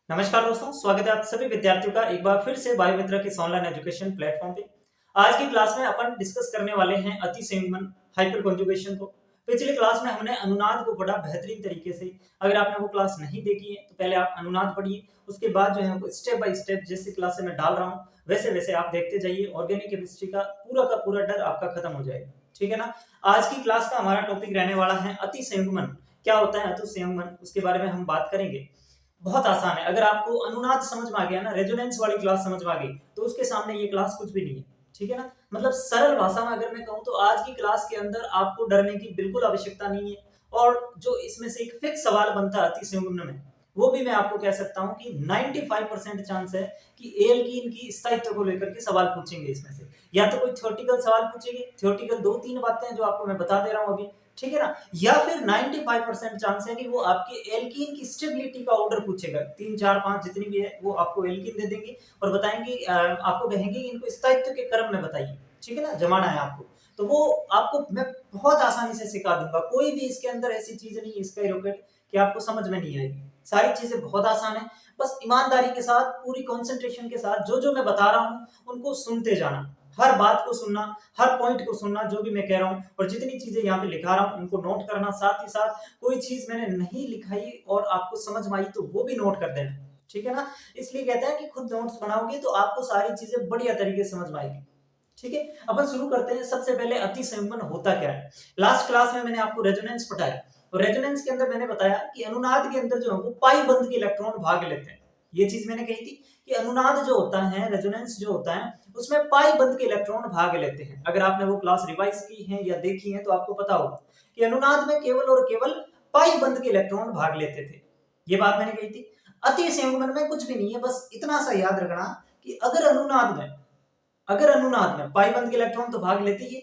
नमस्कार दोस्तों, स्वागत है आप सभी विद्यार्थियों का एक बार फिर से वायु मित्र के ऑनलाइन एजुकेशन प्लेटफॉर्म पे। आज की क्लास में अपन डिस्कस करने वाले हैं अति संयुग्मन हाइपर कॉन्जुगेशन को। पिछली क्लास में हमने अनुनाद को पढ़ा बेहतरीन तरीके से। अगर आपने वो क्लास नहीं देखी है तो पहले आप अनुनाद पढ़िए, उसके बाद जो है स्टेप बाय स्टेप जैसे क्लास में डाल रहा हूँ वैसे वैसे आप देखते जाइए। ऑर्गेनिक केमिस्ट्री का पूरा डर आपका खत्म हो जाएगा, ठीक है ना। आज की क्लास का हमारा टॉपिक रहने वाला है अति संयुग्मन। क्या होता है अति संयुग्मन, उसके बारे में हम बात करेंगे। बहुत आसान है। अगर आपको अनुनाद समझ में आ गया ना, रेजोनेंस वाली क्लास समझ में आ गई तो उसके सामने ये क्लास कुछ भी नहीं है, ठीक है ना। मतलब सरल भाषा में अगर मैं कहूँ तो आज की क्लास के अंदर आपको डरने की बिल्कुल आवश्यकता नहीं है। और जो इसमें से एक फिक्स सवाल बनता है अति संयुग्मन में, वो भी मैं आपको कह सकता हूँ कि 95% चांस है कि एल्कीन की स्थायित्व को लेकर के सवाल पूछेंगे। इसमें से या तो कोई थ्योरेटिकल सवाल पूछेंगे, थ्योरेटिकल 2-3 बातें जो आपको मैं बता दे रहा हूँ अभी, ठीक है ना। या फिर 95% चांस है कि वो आपके एल्कीन की स्टेबिलिटी का ऑर्डर पूछेगा। 3 4 5 जितनी भी है वो आपको एल्कीन दे देंगे और बताएंगे, आपको कहेंगे इनको स्थायित्व के क्रम में बताइए, ठीक है ना, जमाना है आपको। तो वो आपको मैं बहुत आसानी से सिखा दूंगा। कोई भी इसके अंदर ऐसी चीज नहीं है स्काई रॉकेट कि आपको समझ में नहीं आएगी। सारी चीजें बहुत आसान है। बस ईमानदारी के साथ, पूरी कंसंट्रेशन के साथ जो जो मैं बता रहा हूँ उनको सुनते जाना, हर बात को सुनना, हर पॉइंट को सुनना जो भी मैं कह रहा हूँ, और जितनी चीजें यहाँ पे लिखा रहा हूँ उनको नोट करना। साथ ही साथ कोई चीज मैंने नहीं लिखाई और आपको समझ में आई तो वो भी नोट कर देना, ठीक है ना। इसलिए कहते हैं कि खुद नोट्स बनाओगे तो आपको सारी चीजें बढ़िया तरीके से समझ में आएगी, ठीक है। अपन शुरू करते हैं। सबसे पहले अति संयुग्मन होता क्या है। लास्ट क्लास में मैंने आपको रेजोनेंस पढ़ाया और रेजोनेंस के अंदर मैंने बताया कि अनुनाद के अंदर जो है वो पाई बंद के इलेक्ट्रॉन भाग लेते हैं। ये चीज मैंने कही थी कि अनुनाद जो होता है, रेजोनेंस जो होता है, उसमें पाई बंद के इलेक्ट्रॉन भाग लेते हैं। अगर आपने वो क्लास रिवाइज की है या देखी है तो आपको पता होगा कि अनुनाद में केवल और केवल पाई बंद के इलेक्ट्रॉन भाग लेते थे। ये बात मैंने कही थी। अति संयुग्मन में कुछ भी नहीं है, बस इतना सा याद रखना कि अगर अनुनाद में पाई बंद के इलेक्ट्रॉन तो भाग लेते ही है,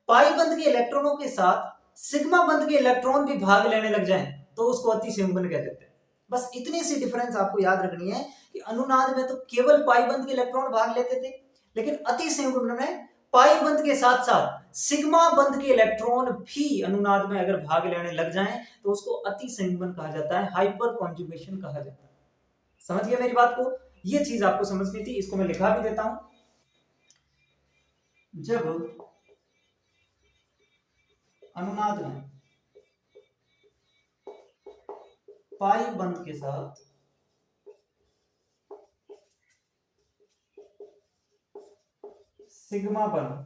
पाई बंद के इलेक्ट्रॉनों के साथ सिग्मा बंद के इलेक्ट्रॉन भी भाग लेने लग जाएं तो उसको अति संयुग्मन कह देते हैं। बस इतनी सी डिफरेंस आपको याद रखनी है कि अनुनाद में तो केवल पाई बंद के इलेक्ट्रॉन भाग लेते थे, लेकिन अति संयुग्मन में पाई बंद के साथ साथ सिग्मा बंद के इलेक्ट्रॉन भी अनुनाद में अगर भाग लेने लग जाएं तो उसको अति संयुग्मन कहा जाता है, हाइपर कॉन्जुगेशन कहा जाता है। समझ गया मेरी बात को। ये चीज आपको समझनी थी, इसको मैं लिखा भी देता हूं। जब अनुनाद में पाई बंद के साथ सिग्मा बंद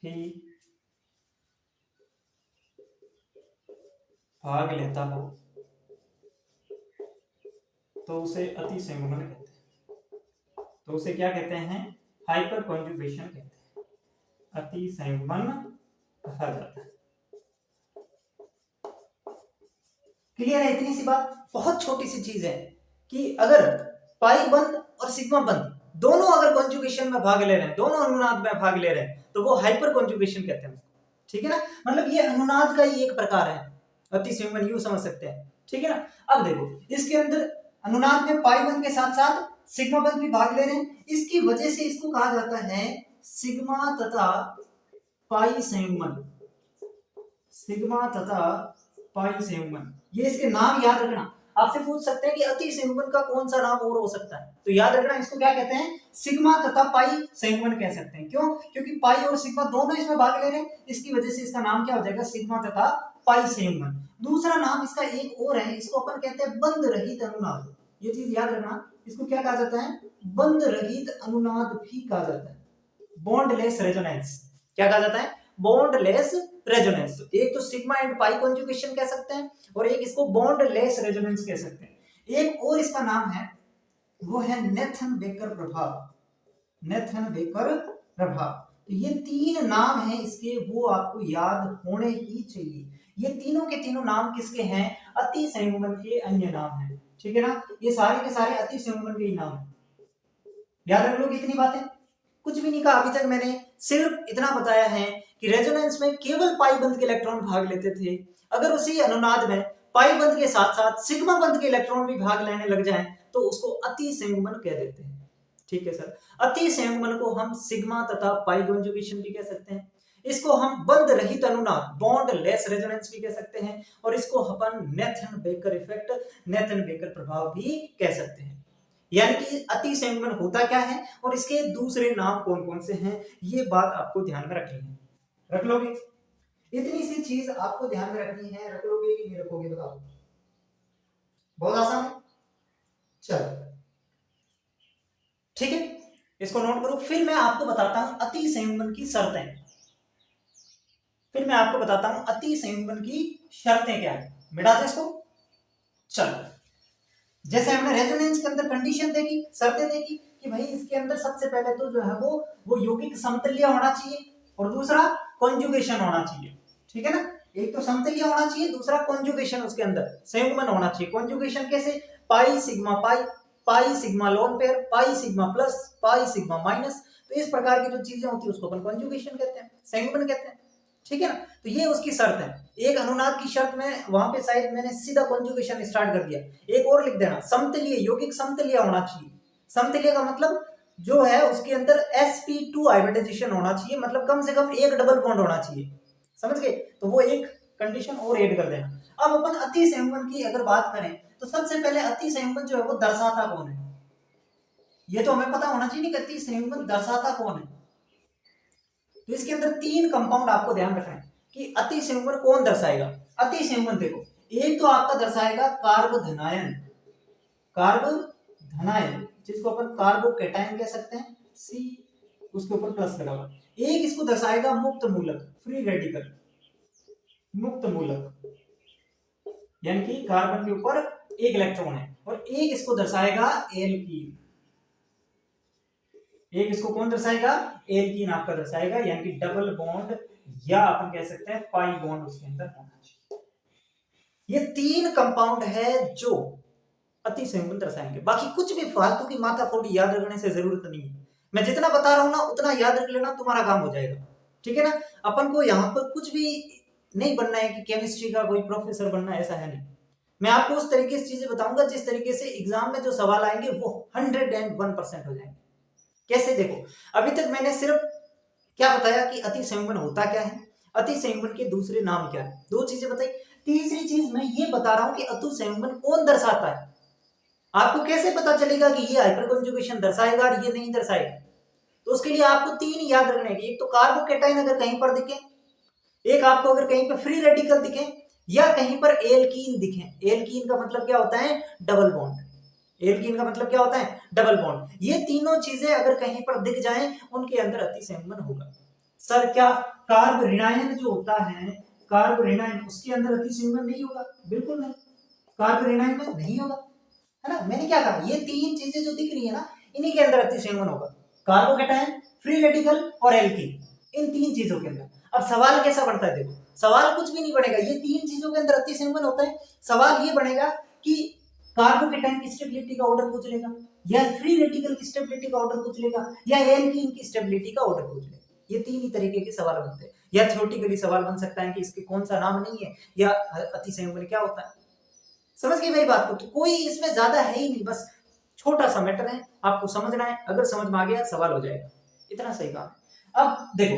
ही भाग लेता हो तो उसे अति संयुग्मन कहते हैं। तो उसे क्या कहते हैं? हाइपर कॉन्जुगेशन कहते हैं, अति संयुग्मन कहा जाता है। क्लियर है इतनी सी बात? बहुत छोटी सी चीज है कि अगर पाई बंद और सिग्मा बंद दोनों अगर कॉन्जुगेशन में भाग ले रहे हैं, दोनों अनुनाद में भाग ले रहे हैं, तो वो हाइपर कॉन्जुगेशन कहते हैं, ठीक है ना। मतलब ये अनुनाद का ही एक प्रकार है, अति संयुग्मन यूं समझ सकते हैं, ठीक है ना। अब देखो इसके अंदर अनुनाद में पाई बंद के साथ साथ सिग्मा बंद भी भाग ले रहे हैं, इसकी वजह से इसको कहा जाता है सिग्मा तथा पाई संयुग्मन। सिग्मा तथा पाई संयुग्मन, ये इसके नाम याद रखना। आपसे पूछ सकते हैं कि अति संयुग्मन का कौन सा नाम और हो सकता है, तो याद रखना इसको क्या कहते हैं? सिग्मा तथा पाई संयुग्मन कह सकते हैं। क्यों? क्योंकि पाई और सिग्मा दोनों इसमें भाग ले रहे हैं, इसकी वजह से इसका नाम क्या हो जाएगा? सिग्मा तथा पाई संयुग्मन। दूसरा नाम इसका एक और है, इसको अपन कहते हैं बंध रहित अनुनाद। ये चीज याद रखना, इसको क्या कहा जाता है? बंध रहित अनुनाद भी कहा जाता है, बॉन्डलेस रेजोनेंस। क्या कहा जाता है? बॉन्डलेस रेजोनेंस। एक तो सिग्मा एंड पाई कॉन्जुगेशन कह सकते हैं और एक इसको बॉन्डलेस रेजोनेंस कह सकते हैं। एक और इसका नाम है, वो है नेथन बेकर प्रभाव। नेथन बेकर प्रभाव। तो ये तीन नाम हैं इसके, वो आपको याद होने ही चाहिए। ये तीनों के तीनों नाम किसके हैं? अति संयुग्मन के अन्य नाम हैं, ठीक है ना। ये सारे के सारे अति संयुग्मन के ही नाम हैं। याद रख लो इतनी बातें। कुछ भी नहीं कहा अभी तक, मैंने सिर्फ इतना बताया है कि रेजोनेंस में केवल पाई बंद के इलेक्ट्रॉन भाग लेते थे। अगर उसी अनुनाद में पाई बंद के साथ साथ सिग्मा बंद के इलेक्ट्रॉन भी भाग लेने लग जाएं तो उसको अति संयुग्मन कह देते हैं, ठीक है सर। अति संयुग्मन को हम सिग्मा तथा पाई कॉन्जुगेशन भी कह सकते हैं। इसको हम बंध रहित अनुनाद, बॉन्ड लेस रेजोनेंस भी कह सकते हैं, और इसको अपन Nathan Baker effect, Nathan Baker प्रभाव भी कह सकते हैं। यानी कि अति संयुग्मन होता क्या है और इसके दूसरे नाम कौन कौन से हैं, ये बात आपको ध्यान में रखनी है। रख लोगे? इतनी सी चीज आपको ध्यान में रखनी है, रख लोगे कि नहीं रखोगे बताओ? बहुत आसान है, चलो ठीक है, इसको नोट करो। फिर मैं आपको बताता हूं अति संयुग्मन की शर्तें। फिर मैं आपको बताता हूं अति संयुग्मन की शर्तें क्या है। मिटा दे इसको। चलो, जैसे हमने रेजोनेंस के अंदर कंडीशन देखी, शर्तें देखी कि भाई इसके अंदर सबसे पहले तो जो है वो यौगिक समतुल्य होना चाहिए, और दूसरा कॉन्जुगेशन होना चाहिए, ठीक है ना। एक तो समतुल्य होना चाहिए, दूसरा कॉन्जुगेशन उसके अंदर संयुग्मन होना चाहिए। कॉन्जुगेशन कैसे? पाई sigma pi, pi sigma lone pair, pi sigma plus, pi sigma minus. तो इस प्रकार की जो चीजें होती है उसको अपन कॉन्जुगेशन कहते हैं, संयुग्मन कहते हैं, ठीक है ना। तो ये उसकी शर्त है। एक अनुनाद की शर्त में वहां पे शायद मैंने सीधा कॉन्जुगेशन स्टार्ट कर दिया। एक और लिख देना, समतुल्य, यौगिक समतुल्य होना चाहिए। समतुल्य का मतलब जो है उसके अंदर sp2 हाइब्रिडाइजेशन होना चाहिए, मतलब कम से कम एक डबल बॉन्ड होना चाहिए, समझ गए। तो वो एक कंडीशन और ऐड कर देना। अब अपन अति संयुग्मन की अगर बात करें तो सबसे पहले अति संयुग्मन जो है वो दर्शाता कौन है, ये तो हमें पता होना चाहिए कि अति संयुग्मन दर्शाता कौन है। तो इसके अंदर तीन कंपाउंड आपको ध्यान रखना है कि अति संयुग्मन कौन दर्शाएगा। अति संयुग्मन देखो, एक तो आपका दर्शाएगा कार्बोधनायन, कार्बोधनायन जिसको अपन कार्बोकेटायन कह सकते हैं, सी उसके ऊपर प्लस लगा हुआ। एक इसको दर्शाएगा मुक्त मूलक, फ्री रेडिकल, मुक्त मूलक, यानी कि कार्बन के ऊपर एक इलेक्ट्रॉन है, और एक इसको दर्शाएगा एल्कीन। एक इसको कौन दर्शाएगा? एल्कीन आपका दर्शाएगा, यानी कि डबल बॉन्ड, या अपन कह सकते हैं पाई बॉन्ड उसके अंदर होना चाहिए। ये तीन कंपाउंड है जो अति संयुग्मन दर्शाएंगे। बाकी कुछ भी फालतू की माथाफोड़ी याद रखने से जरूरत नहीं है। मैं जितना बता रहा हूं ना उतना याद रख लेना, तुम्हारा काम हो जाएगा, ठीक है ना। अपन को यहाँ पर कुछ भी नहीं बनना है कि केमिस्ट्री का कोई प्रोफेसर बनना, ऐसा है नहीं। मैं आपको उस तरीके से चीजें बताऊंगा जिस तरीके से एग्जाम में जो सवाल आएंगे वो 101% हो जाएंगे। कैसे? देखो, अभी तक मैंने सिर्फ क्या बताया कि अति संयुग्मन होता क्या है, अति संयुग्मन के दूसरे नाम क्या है, दो चीजें बताई। तीसरी चीज मैं ये बता रहा हूं कि अति संयुग्मन कौन दर्शाता है। आपको कैसे पता चलेगा कि ये हाइपर कंजुगेशन दर्शाएगा और ये नहीं दर्शाएगा? तो उसके लिए आपको तीन याद रखने हैं। एक तो कार्बोकेटाइन अगर कहीं पर दिखे, एक आपको अगर कहीं पर फ्री रेडिकल दिखे, या कहीं पर एल्कीन दिखे। एल्कीन का मतलब क्या होता है? Double bond. एल्कीन का मतलब क्या होता है? Double bond. ये तीनों चीजें अगर कहीं पर दिख जाएं उनके अंदर अति संयुग्मन होगा। सर क्या कार्ब ऋणायन जो होता है, कार्ब ऋणायन उसके अंदर अति संयुग्मन नहीं होगा? बिल्कुल नहीं, कार्ब ऋणायन में नहीं होगा, है ना। मैंने क्या कहा, ये तीन चीजें जो दिख रही है ना इन्हीं के अंदर अति संयुग्मन होगा। कार्बोकेटायन, फ्री रेडिकल और एल्कीन, इन तीन चीजों के अंदर। अब सवाल कैसा बनता है? देखो, सवाल कुछ भी नहीं बनेगा, ये तीन चीजों के अंदर अति संयुग्मन होता है। सवाल ये बनेगा कि कार्बोकेटायन की स्टेबिलिटी का ऑर्डर पूछ लेगा, या फ्री रेडिकल की स्टेबिलिटी का ऑर्डर पूछ लेगा, या एल्कीन की स्टेबिलिटी का ऑर्डर पूछ लेगा। ये तीन ही तरीके के सवाल बनते हैं। या थ्योरेटिकली सवाल बन सकता है कि इसके कौन सा नाम नहीं है, या अति संयुग्मन क्या होता है। समझ गए मेरी बात को? तो कोई इसमें ज्यादा है ही नहीं, बस छोटा सा मैटर है, आपको समझना है। अगर समझ में आ गया सवाल हो जाएगा, इतना सही काम है। अब देखो,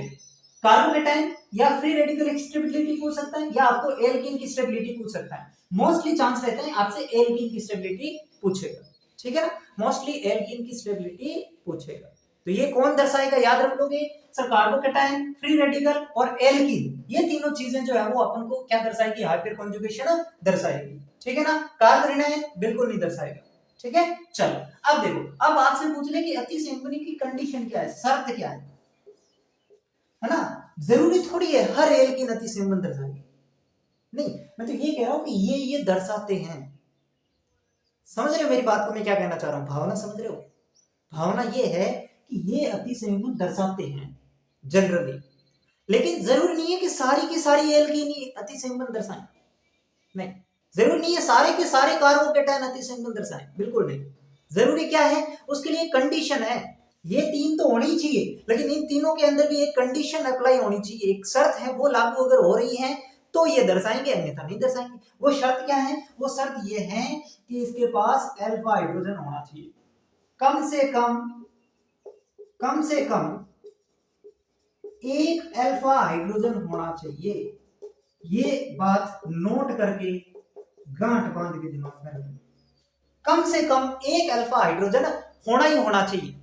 कार्बोकेटायन या फ्री रेडिकल की स्टेबिलिटी पूछ सकता है, या आपको एल्कीन की स्टेबिलिटी पूछ सकता है। मोस्टली चांस रहते हैं आपसे एल्कीन की स्टेबिलिटी पूछेगा, ठीक है ना। मोस्टली एल्कीन की स्टेबिलिटी पूछेगा। तो ये कौन दर्शाएगा याद रख लोगे सर? कार्बोकेटायन, फ्री रेडिकल और एल्कीन, ये तीनों चीजें जो है वो अपन को क्या दर्शाएगी? हाइपर कंजुगेशन दर्शाएगी, ठीक है ना। कार्ब ऋणायन बिल्कुल नहीं दर्शाएगा, ठीक है। चलो, अब देखो, अब आपसे पूछ ले कि अति संयुग्मन की कंडीशन क्या है, शर्त क्या है ना। जरूरी थोड़ी है हर एल्कीन अति संयुग्मन दर्शाएगी, नहीं। मैं तो ये कह रहा हूं कि ये दर्शाते हैं। समझ रहे हो मेरी बात को? मैं क्या कहना चाह रहा हूं, भावना समझ रहे हो? भावना ये है कि ये अति संयुग्मन दर्शाते हैं जनरली, लेकिन जरूरी नहीं है कि सारी की सारी एल्कीन ही अति संयुग्मन दर्शाएं, नहीं। जरूरी नहीं है सारे के सारे कार्बोकेटायन अति संयुग्मन दर्शाएं, बिल्कुल नहीं। जरूरी क्या है? उसके लिए कंडीशन है। ये तीन तो होनी ही चाहिए, लेकिन इन तीनों के अंदर भी एक कंडीशन अप्लाई होनी चाहिए, एक शर्त है, वो लागू अगर हो रही है तो ये दर्शाएंगे, अन्यथा नहीं दर्शाएंगे। वो शर्त क्या है? वो शर्त ये है कि इसके पास अल्फा हाइड्रोजन होना चाहिए, कम से कम एक अल्फा हाइड्रोजन होना चाहिए। ये बात नोट करके गांठ बांध के दिमाग में रखना, कम से कम एक अल्फा हाइड्रोजन होना ही होना चाहिए।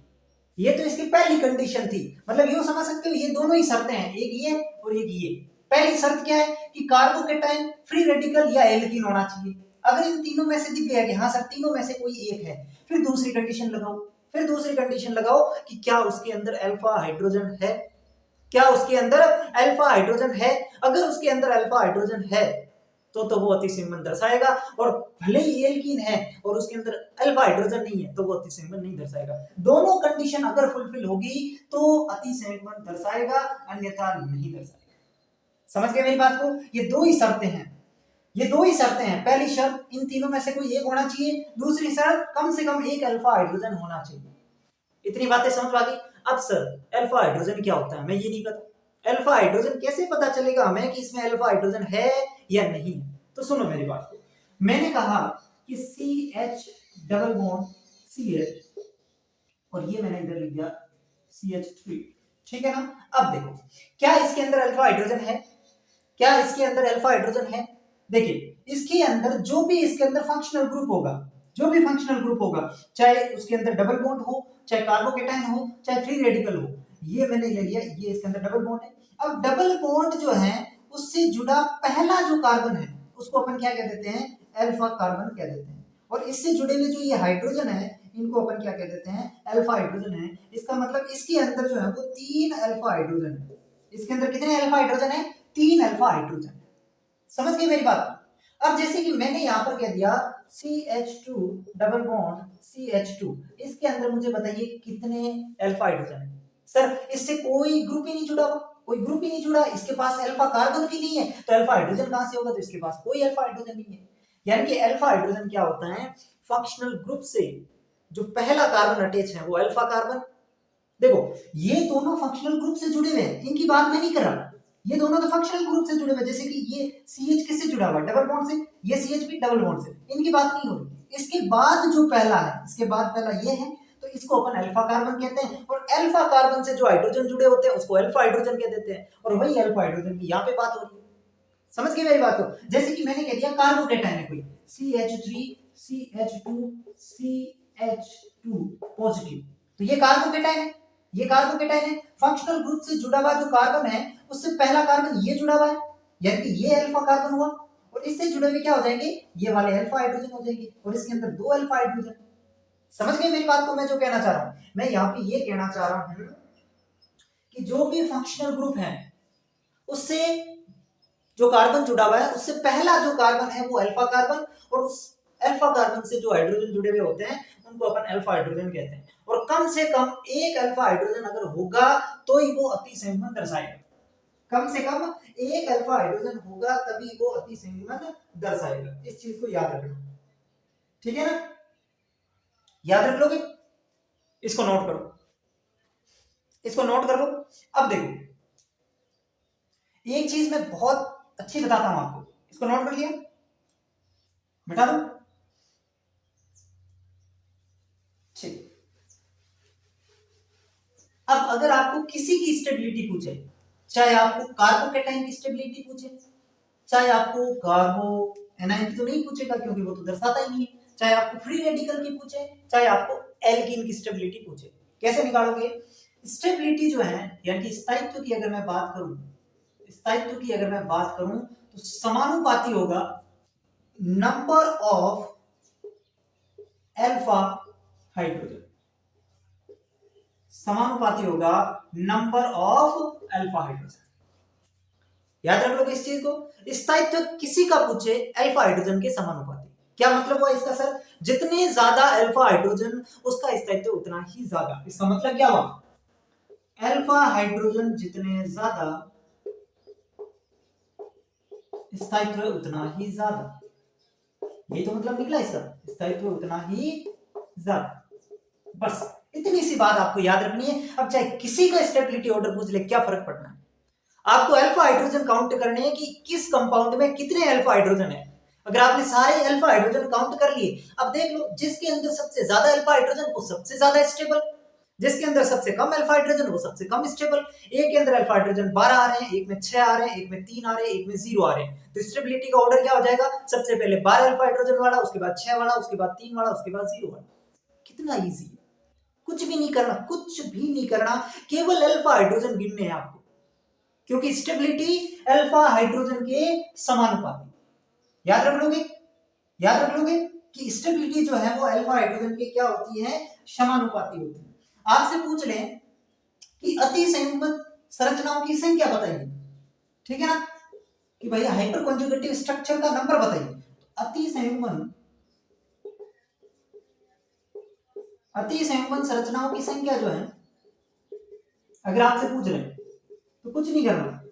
ये तो इसकी पहली कंडीशन थी, मतलब यूं समझ सकते हो ये दोनों ही शर्तें हैं, एक ये और एक ये। पहली शर्त क्या है कि कार्बोकेटाइन फ्री रेडिकल या एल्कीन होना चाहिए। अगर इन तीनों में से दिख गया कि हाँ सर तीनों में से कोई एक है, फिर दूसरी कंडीशन लगाओ। फिर दूसरी कंडीशन लगाओ कि क्या उसके अंदर अल्फा हाइड्रोजन है, क्या उसके अंदर अल्फा हाइड्रोजन है। अगर उसके अंदर अल्फा हाइड्रोजन है तो वो अतिसंयोजन दर्शाएगा, और भले ही एल्कीन है और उसके अंदर अल्फा हाइड्रोजन नहीं है तो वो अतिसंयोजन नहीं दर्शाएगा। दोनों कंडीशन अगर फुलफिल होगी तो अतिसंयोजन दर्शाएगा, अन्यथा नहीं दर्शाएगा। समझ गए मेरी बात को? ये दो ही शर्तें हैं, ये दो ही शर्तें हैं। पहली शर्त इन तीनों में से कोई एक होना चाहिए, दूसरी शर्त कम से कम एक अल्फा हाइड्रोजन होना चाहिए। इतनी बातें समझ आ गई? अब सर अल्फा हाइड्रोजन क्या होता है हमें ये नहीं पता, अल्फा हाइड्रोजन कैसे पता चलेगा हमें कि इसमें अल्फा हाइड्रोजन है या नहीं है? तो सुनो मेरी बात को, मैंने कहा कि CH डबल बॉन्ड CH और ये मैंने इधर लिख दिया CH3, ठीक है ना? अब देखो क्या इसके अंदर अल्फा हाइड्रोजन है, क्या इसके अंदर अल्फा हाइड्रोजन है? देखिए इसके अंदर जो भी इसके अंदर फंक्शनल ग्रुप होगा, जो भी फंक्शनल ग्रुप होगा, चाहे उसके अंदर डबल बॉन्ड हो, चाहे कार्बोकेटाइन हो, चाहे फ्री रेडिकल हो, ये मैंने ले लिया, ये इसके अंदर डबल बॉन्ड है। अब डबल बॉन्ड जो है उससे जुड़ा पहला जो कार्बन है उसको अपन क्या कह देते हैं? अल्फा कार्बन कह देते हैं। और इससे जुड़े हुए जो ये हाइड्रोजन है इनको अपन क्या कह देते हैं? अल्फा हाइड्रोजन है। इसका मतलब इसके अंदर जो है वो 3 अल्फा हाइड्रोजन है। इसके अंदर कितने अल्फा हाइड्रोजन है? 3 अल्फा हाइड्रोजन। समझ गए मेरी बात? अब जैसे कि मैंने यहां पर कह दिया CH2 डबल बॉन्ड CH2, इसके अंदर मुझे बताइए कितने अल्फा हाइड्रोजन है? सर इससे कोई ग्रुप ही नहीं जुड़ा हुआ, कोई ग्रुप ही नहीं जुड़ा, इसके पास अल्फा कार्बन भी नहीं है, तो अल्फा हाइड्रोजन कहां से होगा? तो इसके पास कोई अल्फा हाइड्रोजन नहीं है। यानी कि अल्फा हाइड्रोजन क्या होता है? फंक्शनल ग्रुप से जो पहला कार्बन अटैच है वो अल्फा कार्बन। देखो ये दोनों फंक्शनल ग्रुप से जुड़े हुए हैं, इनकी बात मैं नहीं कर रहा, ये दोनों तो फंक्शनल ग्रुप से जुड़े हुए, जैसे कि ये CH किससे जुड़ा हुआ है? डबल बॉन्ड से, ये CH भी डबल बॉन्ड से, इनकी बात नहीं हो रही। इसके बाद जो पहला है, इसके बाद पहला ये है, तो इसको अपन अल्फा कार्बन कहते हैं, और अल्फा कार्बन से जो हाइड्रोजन जुड़े होते हैं उसको अल्फा हाइड्रोजन कह देते हैं, और वही अल्फा हाइड्रोजन की यहाँ पे बात हो रही है। समझ गए मेरी बात को? जैसे कि मैंने कह दिया कार्बोकेटाइन है कोई CH3 CH2 CH2 पॉजिटिव, तो ये कार्बोकेटाइन है, ये कार्बोकेटाइन है। फंक्शनल ग्रुप से जुड़ा हुआ जो कार्बन है उससे पहला कार्बन ये जुड़ा हुआ है, यानी कि ये अल्फा कार्बन हुआ, और इससे जुड़े हुए क्या हो जाएंगे? ये वाले अल्फा हाइड्रोजन हो जाएंगे, और इसके अंदर 2 अल्फा हाइड्रोजन। समझ गए मेरी बात को? मैं जो कहना चाह रहा हूं, मैं यहाँ पे ये कहना चाह रहा हूं कि जो भी फंक्शनल ग्रुप है उससे जो कार्बन जुड़ा हुआ है उससे पहला जो कार्बन है वो अल्फा कार्बन, और उस अल्फा कार्बन से जो हाइड्रोजन जुड़े हुए होते हैं उनको अपन अल्फा हाइड्रोजन कहते हैं। और कम से कम एक अल्फा हाइड्रोजन अगर होगा तो ही वो अतिसंयोजन दर्शाएगा, कम से कम एक अल्फा हाइड्रोजन होगा तभी वो अतिसंयोजन दर्शाएगा। इस चीज को याद रखना, ठीक है ना? याद रख लोगे? इसको नोट करो, इसको नोट कर लो। अब देखो एक चीज मैं बहुत अच्छी बताता हूं आपको, इसको नोट कर लिया? मिटा दो, ठीक। अब अगर आपको किसी की स्टेबिलिटी पूछे, चाहे आपको कार्बोकेटाइन की स्टेबिलिटी पूछे, चाहे आपको कार्बो एनाइन की तो नहीं पूछेगा क्योंकि वो तो दर्शाता ही नहीं है, चाहे आपको फ्री रेडिकल की पूछे, चाहे आपको एल्कीन की स्टेबिलिटी पूछे, कैसे निकालोगे? स्टेबिलिटी जो है यानी कि स्थायित्व की अगर मैं बात करूं, स्थायित्व की अगर मैं बात करूं तो समानुपाती होगा नंबर ऑफ अल्फा हाइड्रोजन, समानुपाती होगा नंबर ऑफ अल्फा हाइड्रोजन। याद रख लो इस चीज को, स्थायित्व किसी का पूछे अल्फा हाइड्रोजन के समानुपाती। क्या मतलब हुआ इसका सर? जितने ज्यादा अल्फा हाइड्रोजन उसका स्थायित्व उतना ही ज्यादा। इसका मतलब क्या हुआ? अल्फा हाइड्रोजन जितने ज्यादा स्थायित्व उतना ही ज्यादा, ये तो मतलब निकला इसका, स्थायित्व उतना ही ज्यादा। बस इतनी सी बात आपको याद रखनी है। अब चाहे किसी का स्टेबिलिटी ऑर्डर पूछ ले, क्या फर्क पड़ना है? आपको अल्फा हाइड्रोजन काउंट करने हैं कि किस कंपाउंड में कितने अल्फा हाइड्रोजन है। अगर आपने सारे अल्फा हाइड्रोजन काउंट कर लिए, अब देख लो जिसके अंदर सबसे ज्यादा अल्फा हाइड्रोजन वो सबसे ज्यादा स्टेबल, जिसके अंदर सबसे कम अल्फा हाइड्रोजन वो सबसे कम स्टेबल। एक के अंदर अल्फा हाइड्रोजन 12 आ रहे हैं, एक में 6 आ रहे हैं, एक में 3 आ रहे हैं, एक में 0 आ रहे हैं। तो स्टेबिलिटी का ऑर्डर क्या हो जाएगा, सबसे पहले 12 अल्फा हाइड्रोजन वाला, उसके बाद 6 वाला, उसके बाद 3 वाला, उसके बाद 0 वाला। कितना इजी है, कुछ भी नहीं करना, कुछ भी नहीं करना, केवल अल्फा हाइड्रोजन गिनने हैं आपको, क्योंकि स्टेबिलिटी अल्फा हाइड्रोजन के समानुपाती। याद रख लोगे, याद रख लोगे कि स्टेबिलिटी जो है वो अल्फा हाइड्रोजन के क्या होती है, समानुपाती होती है। आपसे पूछ लें कि अति संयुग्मित संरचनाओं की संख्या बताइए, ठीक है ना, कि भाई हाइपर कॉन्जुगेटिव स्ट्रक्चर का नंबर बताइए। अति संयुग्मन संरचनाओं की संख्या जो है, अगर आपसे पूछ रहे तो कुछ नहीं करना,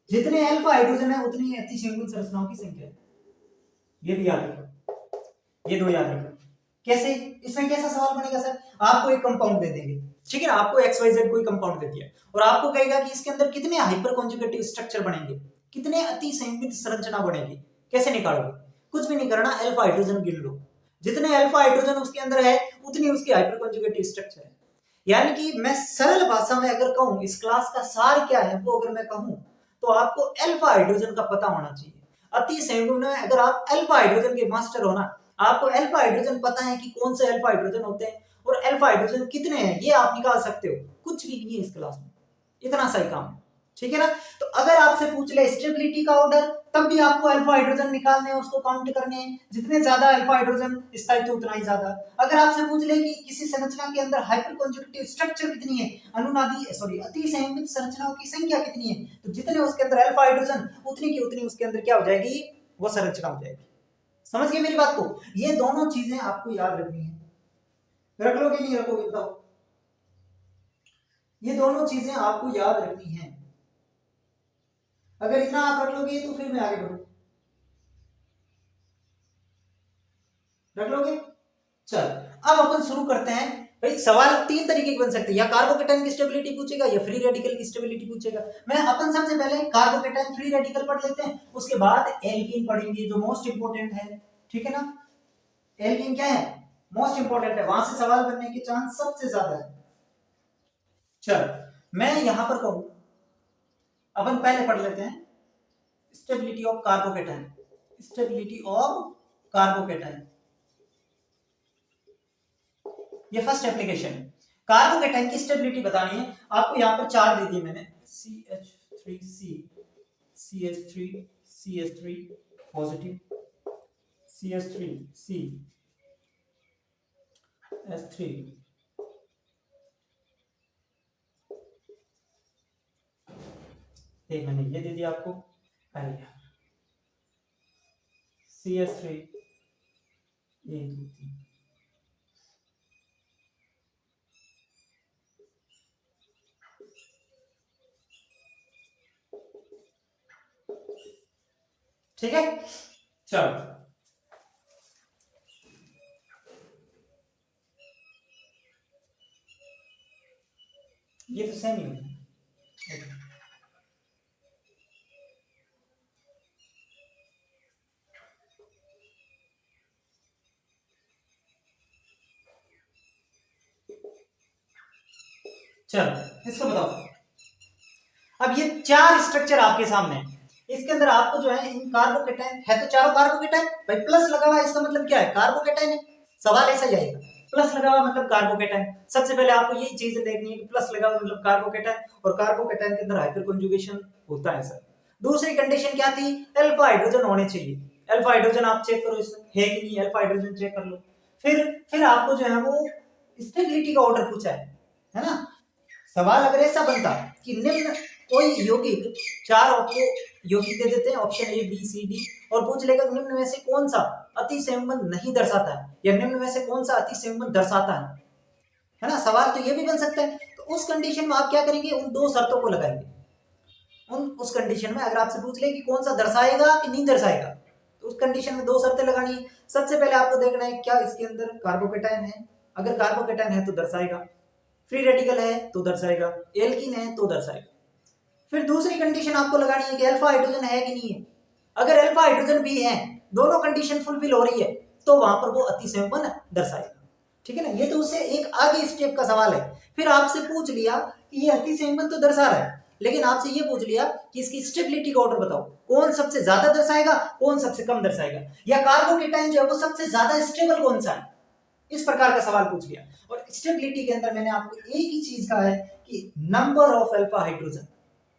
जितने अल्फा हाइड्रोजन है उतनी अति संयुग्मन संरचनाओं की संख्या है। ये भी याद रखो, ये दो याद रखो। कैसे, इसमें कैसा सवाल बनेगा सर, आपको एक कंपाउंड दे देंगे, ठीक है ना, आपको XYZ कोई कंपाउंड दे दिया और आपको कहेगा कि इसके अंदर कितने हाइपर कॉन्जुगेटिव स्ट्रक्चर बनेंगे, कितने अति संयुग्मित संरचना बनेगी, कैसे निकालोगे, कुछ भी नहीं करना, अल्फा हाइड्रोजन गिन लो, जितने अल्फा हाइड्रोजन उसके अंदर है उतनी उसकी हाइपर कॉन्जुगेटिव स्ट्रक्चर है। यानी कि मैं सरल भाषा में अगर कहूं इस क्लास का सार क्या है, वो अगर मैं कहूं तो आपको अल्फा हाइड्रोजन का पता होना चाहिए। अति संयुग्म में अगर आप अल्फा हाइड्रोजन के मास्टर हो ना, आपको अल्फा हाइड्रोजन पता है कि कौन से अल्फा हाइड्रोजन होते हैं और अल्फा हाइड्रोजन कितने हैं, ये आप निकाल सकते हो। कुछ भी नहीं है इस क्लास में, इतना सही काम है, ठीक है ना। तो अगर आपसे पूछ ले स्टेबिलिटी का ऑर्डर, तब भी आपको अल्फा हाइड्रोजन निकालने हैं, उसको काउंट करने हैं, जितने ज्यादा अल्फा हाइड्रोजन स्थायित्व उतना ही ज्यादा। अगर आपसे पूछ ले कि किसी संरचना के अंदर हाइपर कॉन्जुगेटिव स्ट्रक्चर कितनी है, अति संयुग्मित संरचनाओं की संख्या कितनी है, तो जितने उसके अंदर अल्फा हाइड्रोजन उतनी की उतनी उसके अंदर क्या हो जाएगी, वो संरचना हो जाएगी। समझ गए मेरी बात को, ये दोनों चीजें आपको याद रखनी है। रख लोगे नहीं रखोगे बताओ, ये दोनों चीजें आपको याद रखनी है। अगर इतना आप रख लोगे तो फिर मैं आगे बढ़ू, रख लोगे। चल अब अपन शुरू करते हैं। भाई सवाल तीन तरीके के बन सकते हैं, या कार्बोकेटाइन की स्टेबिलिटी पूछेगा या फ्री रेडिकल की स्टेबिलिटी पूछेगा। मैं अपन सबसे पहले कार्बोकेटाइन फ्री रेडिकल पढ़ लेते हैं, उसके बाद एल्कीन पढ़ेंगे जो मोस्ट इंपोर्टेंट है, ठीक है ना। एल्कीन क्या है, मोस्ट इंपोर्टेंट है, वहां से सवाल बनने के चांस सबसे ज्यादा है। चल मैं यहां पर कहूं, अपन पहले पढ़ लेते हैं stability of carbocation, stability of carbocation, ये फर्स्ट एप्लीकेशन। कार्बोकेटाइन की स्टेबिलिटी बतानी है आपको, यहां पर चार दे दिए मैंने, CH3C, CH3 positive, CH3C, S3, एक मैंने ये दे दिया आपको, अरे यार CH3, 1 2 3, ठीक है। चलो ये तो सेम ही है। चलो इसको बताओ, अब ये चार स्ट्रक्चर आपके सामने है, इसके अंदर आपको जो है इन कार्बोकेटाइन है, तो चारों कार्बोकेटाइन, भाई प्लस लगा हुआ है इसका मतलब क्या है, कार्बोकेटाइन है। सवाल ऐसा ही आएगा, प्लस लगा हुआ मतलब कार्बोकेटाइन। सबसे पहले आपको यही चीज देखनी है कि प्लस लगा हुआ मतलब कार्बोकेटाइन, और कार्बोकेटाइन के अंदर हाइपर कंजुगेशन होता है सर। दूसरी कंडीशन क्या थी, अल्फा हाइड्रोजन होने चाहिए। अल्फा हाइड्रोजन आप चेक करो इसमें है कि नहीं, अल्फा हाइड्रोजन चेक कर लो। फिर आपको जो है वो स्टेबिलिटी का ऑर्डर पूछा है ना। सवाल अगर ऐसा बनता कि निम्न कोई यौगिक, चार आपको यौगिक दे देते हैं option A B C D, और पूछ लेगा निम्न में से कौन सा अति संयुग्मन नहीं दर्शाता है, या निम्न में से कौन सा अति संयुग्मन दर्शाता है ना। सवाल तो ये भी बन सकता है। तो उस कंडीशन में आप क्या करेंगे, उन दो शर्तों को लगाएंगे। उस कंडीशन में अगर आपसे पूछ ले कि कौन सा दर्शाएगा कि नहीं दर्शाएगा, तो उस कंडीशन में दो शर्तें लगानी है। सबसे पहले आपको देखना है क्या इसके अंदर कार्बोकेटाइन है, अगर कार्बोकेटाइन है तो दर्शाएगा, फ्री रेडिकल है तो दर्शाएगा, एल्कीन है तो दर्शाएगा। फिर दूसरी कंडीशन आपको लगानी है कि अल्फा हाइड्रोजन है कि नहीं है। अगर अल्फा हाइड्रोजन भी है, दोनों कंडीशन फुलफिल हो रही है, तो वहां पर वो अति संयुग्मन दर्शाएगा। ठीक है ना, ये तो उससे एक आगे स्टेप का सवाल है। फिर आपसे पूछ लिया कि ये अति संयुग्मन तो दर्शा रहा है, लेकिन आपसे ये पूछ लिया कि इसकी स्टेबिलिटी का ऑर्डर बताओ, कौन सबसे ज्यादा दर्शाएगा, कौन सबसे कम दर्शाएगा, या कार्बोकेटाइन जो है वो सबसे ज्यादा स्टेबल कौन सा है, इस प्रकार का सवाल पूछ लिया। और स्टेबिलिटी के अंदर मैंने आपको एक ही चीज कहा है कि number of alpha hydrogen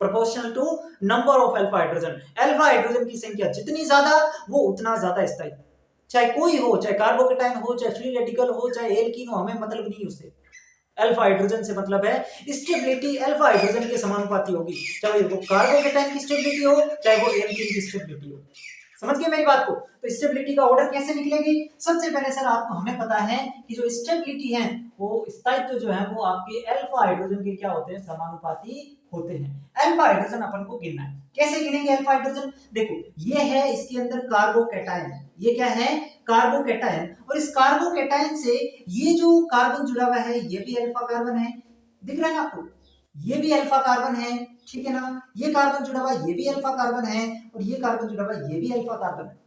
proportional to number of alpha hydrogen. Alpha hydrogen की संख्या जितनी ज्यादा वो उतना ज्यादा स्थायी, चाहे कोई हो, चाहे कार्बोकेटाइन हो, चाहे फ्री रेडिकल हो, चाहे एल्कीन हो, हमें मतलब नहीं उससे। अल्फा हाइड्रोजन से मतलब है स्टेबिलिटी अल्फा हाइड्रोजन के समानुपाती होगी, चाहे वो कार्बोकेटाइन की स्टेबिलिटी हो, चाहे वो एल्कीन की स्टेबिलिटी हो। समझ गए मेरी बात को? तो स्टेबिलिटी का ऑर्डर कैसे निकलेगी? सबसे पहले सर आपको हमें पता है कि जो स्टेबिलिटी है वो स्थायित्व जो है वो आपके अल्फा हाइड्रोजन के क्या होते हैं, समानुपाती होते हैं। अल्फा हाइड्रोजन अपन को गिनना है, कैसे गिनेंगे अल्फा हाइड्रोजन? देखो ये है इसके अंदर कार्बोकेटाइन, ये क्या है, कार्बोकेटाइन, और इस कार्बोकेटाइन से ये जो कार्बन जुड़ा हुआ है ये भी अल्फा कार्बन है, दिख रहा है ना आपको, ये भी अल्फा कार्बन है, ठीक है ना, ये कार्बन जुड़ा हुआ ये भी अल्फा कार्बन है, और ये कार्बन जुड़ा हुआ ये भी अल्फा कार्बन है।